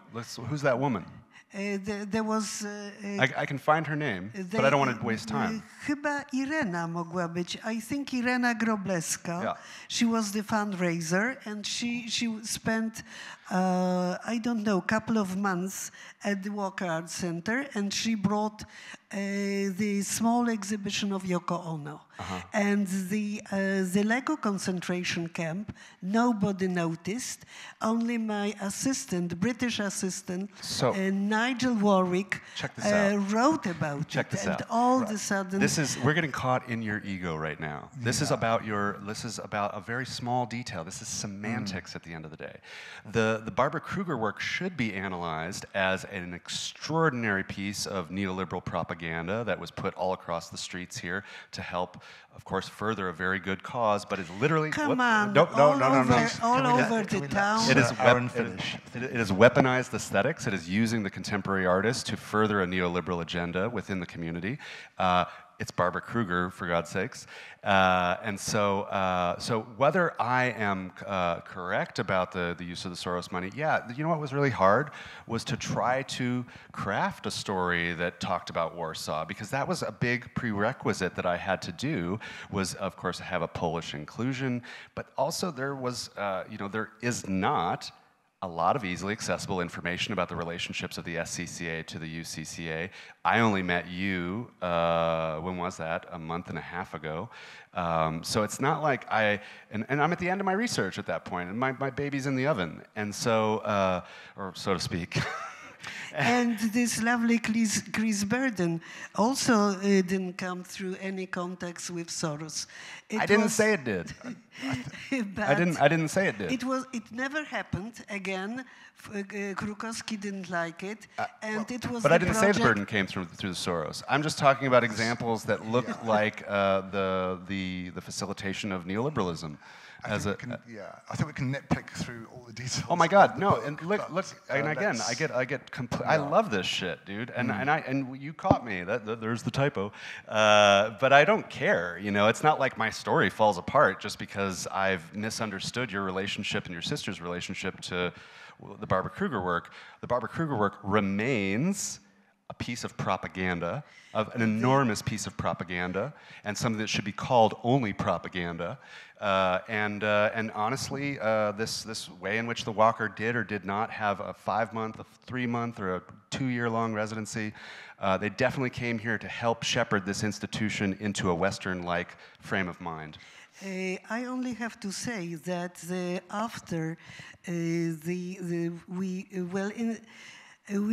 Who's that woman? There was... I can find her name, but I don't want to waste time. Chyba Irena mogła być. I think Irena Grobleska. Yeah. She was the fundraiser, and she spent, I don't know, a couple of months at the Walker Art Center, and she brought the small exhibition of Yoko Ono. And the Lego concentration camp, nobody noticed. Only my assistant, British assistant, Nigel Warwick, wrote about Check it. this and out. all of a sudden... We're getting caught in your ego right now. This is about a very small detail. This is semantics at the end of the day. the Barbara Kruger work should be analyzed as an extraordinary piece of neoliberal propaganda that was put all across the streets here to help, of course, further a very good cause, but it's literally... Come on, No. all over the town. It is, Aaron finish. it is weaponized aesthetics. It is using the contemporary artist to further a neoliberal agenda within the community. It's Barbara Kruger, for God's sakes. And so whether I am correct about the use of the Soros money, yeah, you know what was really hard was to try to craft a story that talked about Warsaw, because that was a big prerequisite that I had to do, was, of course, have a Polish inclusion, but also there was, there is not a lot of easily accessible information about the relationships of the SCCA to the UCCA. I only met you, when was that? A month and a half ago. So it's not like and I'm at the end of my research at that point, and my baby's in the oven. And so, or so to speak. And this lovely Chris Burden also didn't come through any contacts with Soros. I didn't say it did. I didn't say it did. It never happened again. Krukowski didn't like it, and it was. But I didn't say the burden came through the Soros. I'm just talking about examples that look like the facilitation of neoliberalism. I think we can nitpick through all the details. Oh my God, no! And look, and again, I get I love this shit, dude. And you caught me. There's the typo. But I don't care. It's not like my story falls apart just because I've misunderstood your relationship and your sister's relationship to the Barbara Kruger work. The Barbara Kruger work remains a piece of propaganda, of an enormous piece of propaganda, and something that should be called only propaganda. And honestly, this way in which the Walker did or did not have a 5-month, a 3-month, or a 2-year-long residency, they definitely came here to help shepherd this institution into a Western-like frame of mind. I only have to say that after we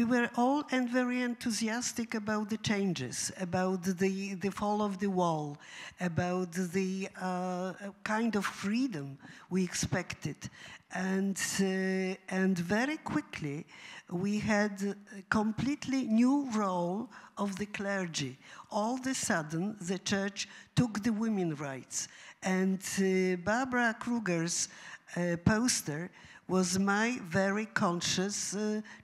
were all very enthusiastic about the changes, about the fall of the wall, about the kind of freedom we expected. And very quickly, we had a completely new role of the clergy. All of a sudden, the church took the women's rights. And Barbara Kruger's poster was my very conscious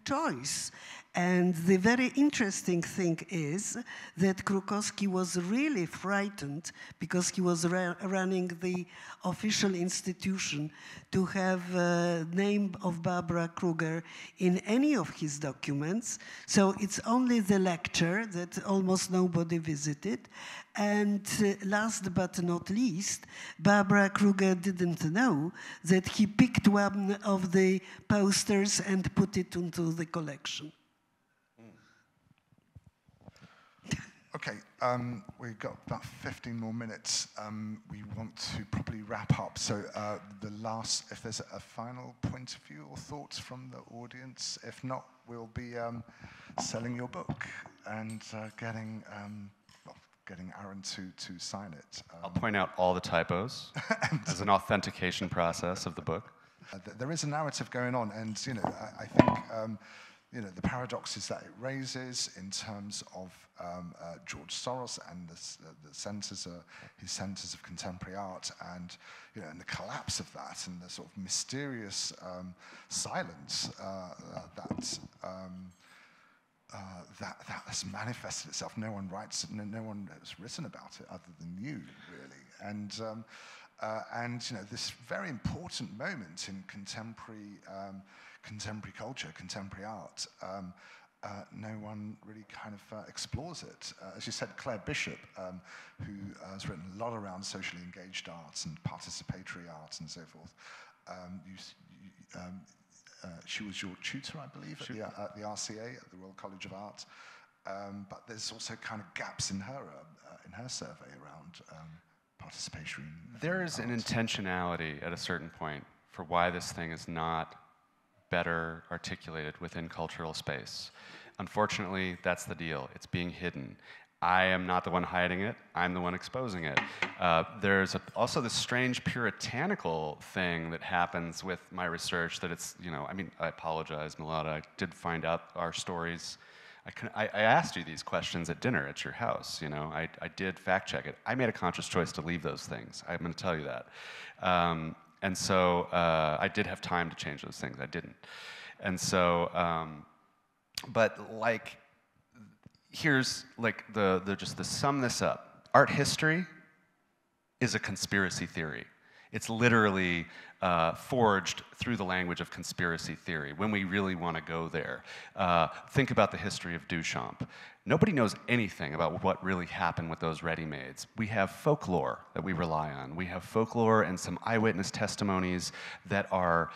choice. And the very interesting thing is that Krukowski was really frightened because he was running the official institution to have a name of Barbara Kruger in any of his documents. So it's only the lecture that almost nobody visited. And last but not least, Barbara Kruger didn't know that he picked one of the posters and put it into the collection. Okay, we've got about 15 more minutes. We want to probably wrap up. So if there's a final point of view or thoughts from the audience, if not, we'll be selling your book and getting Aaron to sign it. I'll point out all the typos as an authentication process of the book. There is a narrative going on, and I think the paradoxes that it raises in terms of George Soros and his centers of contemporary art, and and the collapse of that, and the sort of mysterious silence that has manifested itself. No one writes, no one has written about it other than you, really. And this very important moment in contemporary culture, contemporary art, no one really kind of explores it. As you said, Claire Bishop, who has written a lot around socially engaged arts and participatory arts and so forth, she was your tutor, I believe, at the RCA, at the Royal College of Art. But there's also kind of gaps in her survey around participatory. There is an intentionality at a certain point for why this thing is not better articulated within cultural space. Unfortunately, that's the deal. It's being hidden. I am not the one hiding it. I'm the one exposing it. There's also this strange puritanical thing that happens with my research that it's, you know, I mean, I apologize, Milada. I did find out our stories. I asked you these questions at dinner at your house, you know. I did fact check it. I made a conscious choice to leave those things. I'm going to tell you that. And so I did have time to change those things. I didn't. And so, but like, here's like just to sum this up. Art history is a conspiracy theory. It's literally forged through the language of conspiracy theory when we really want to go there. Think about the history of Duchamp. Nobody knows anything about what really happened with those ready-mades. We have folklore that we rely on. We have folklore and some eyewitness testimonies that are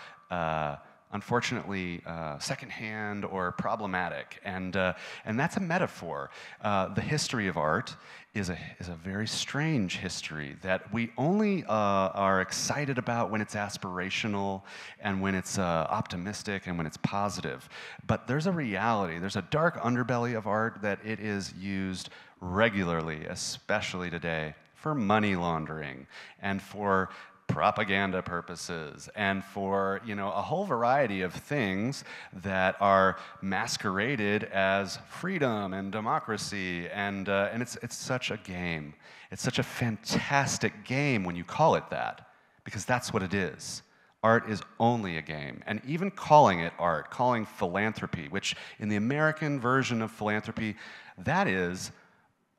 unfortunately secondhand or problematic, and that's a metaphor. The history of art is a very strange history that we only are excited about when it's aspirational and when it's optimistic and when it's positive. But there's a reality, there's a dark underbelly of art that it is used regularly, especially today, for money laundering and for propaganda purposes and for, you know, a whole variety of things that are masqueraded as freedom and democracy, and it's such a game. It's such a fantastic game when you call it that, because that's what it is. Art is only a game, and even calling it art, calling philanthropy, which in the American version of philanthropy, that is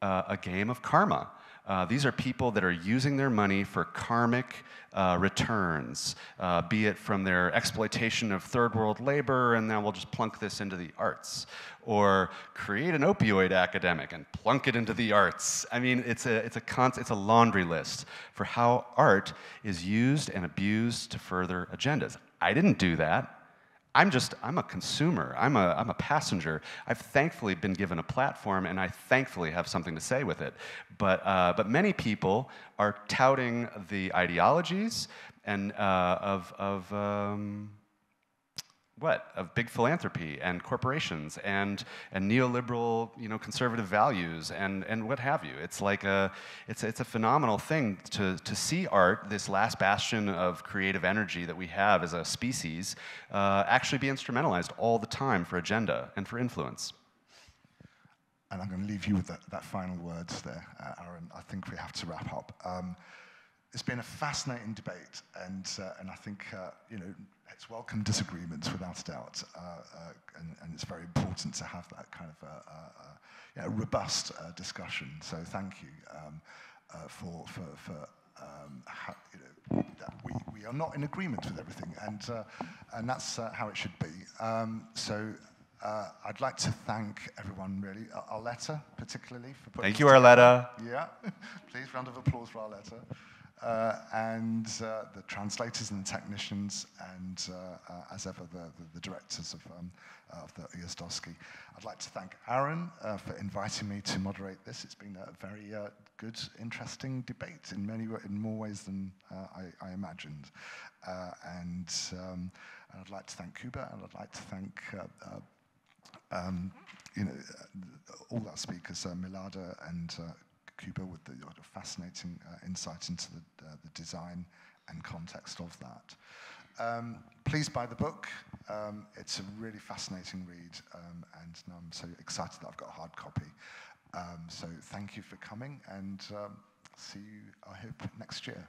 a game of karma. These are people that are using their money for karmic returns, be it from their exploitation of third world labor, and now we'll just plunk this into the arts, or create an opioid epidemic and plunk it into the arts. I mean, it's a laundry list for how art is used and abused to further agendas. I didn't do that. I'm a consumer. I'm a passenger. I've thankfully been given a platform, and I thankfully have something to say with it. But many people are touting the ideologies and of big philanthropy and corporations and neoliberal, you know, conservative values and what have you. It's like it's a phenomenal thing to see art, this last bastion of creative energy that we have as a species, actually be instrumentalized all the time for agenda and for influence. And I'm going to leave you with that final words there, Aaron. I think we have to wrap up. It's been a fascinating debate, and I think you know, it's welcome disagreements without a doubt, and it's very important to have that kind of robust discussion. So thank you for you know, that we are not in agreement with everything, and that's how it should be. I'd like to thank everyone, really. Arletta, particularly, for putting. Thank you, Arletta. Yeah, please, round of applause for Arletta. And the translators and the technicians, and as ever, the directors of the Ujazdowski. I'd like to thank Aaron for inviting me to moderate this. It's been a very good, interesting debate in more ways than I imagined. And I'd like to thank Kuba, and I'd like to thank you know, all our speakers, Milada and Kuba, with the fascinating insight into the design and context of that. Please buy the book. It's a really fascinating read, and I'm so excited that I've got a hard copy. So thank you for coming, and see you, I hope, next year.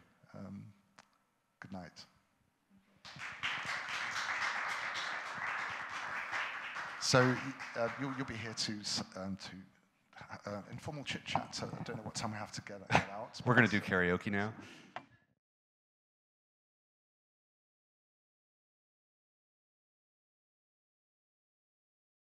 Good night. So you'll be here to informal chit chat. So I don't know what time we have to get out. We're going to do karaoke now.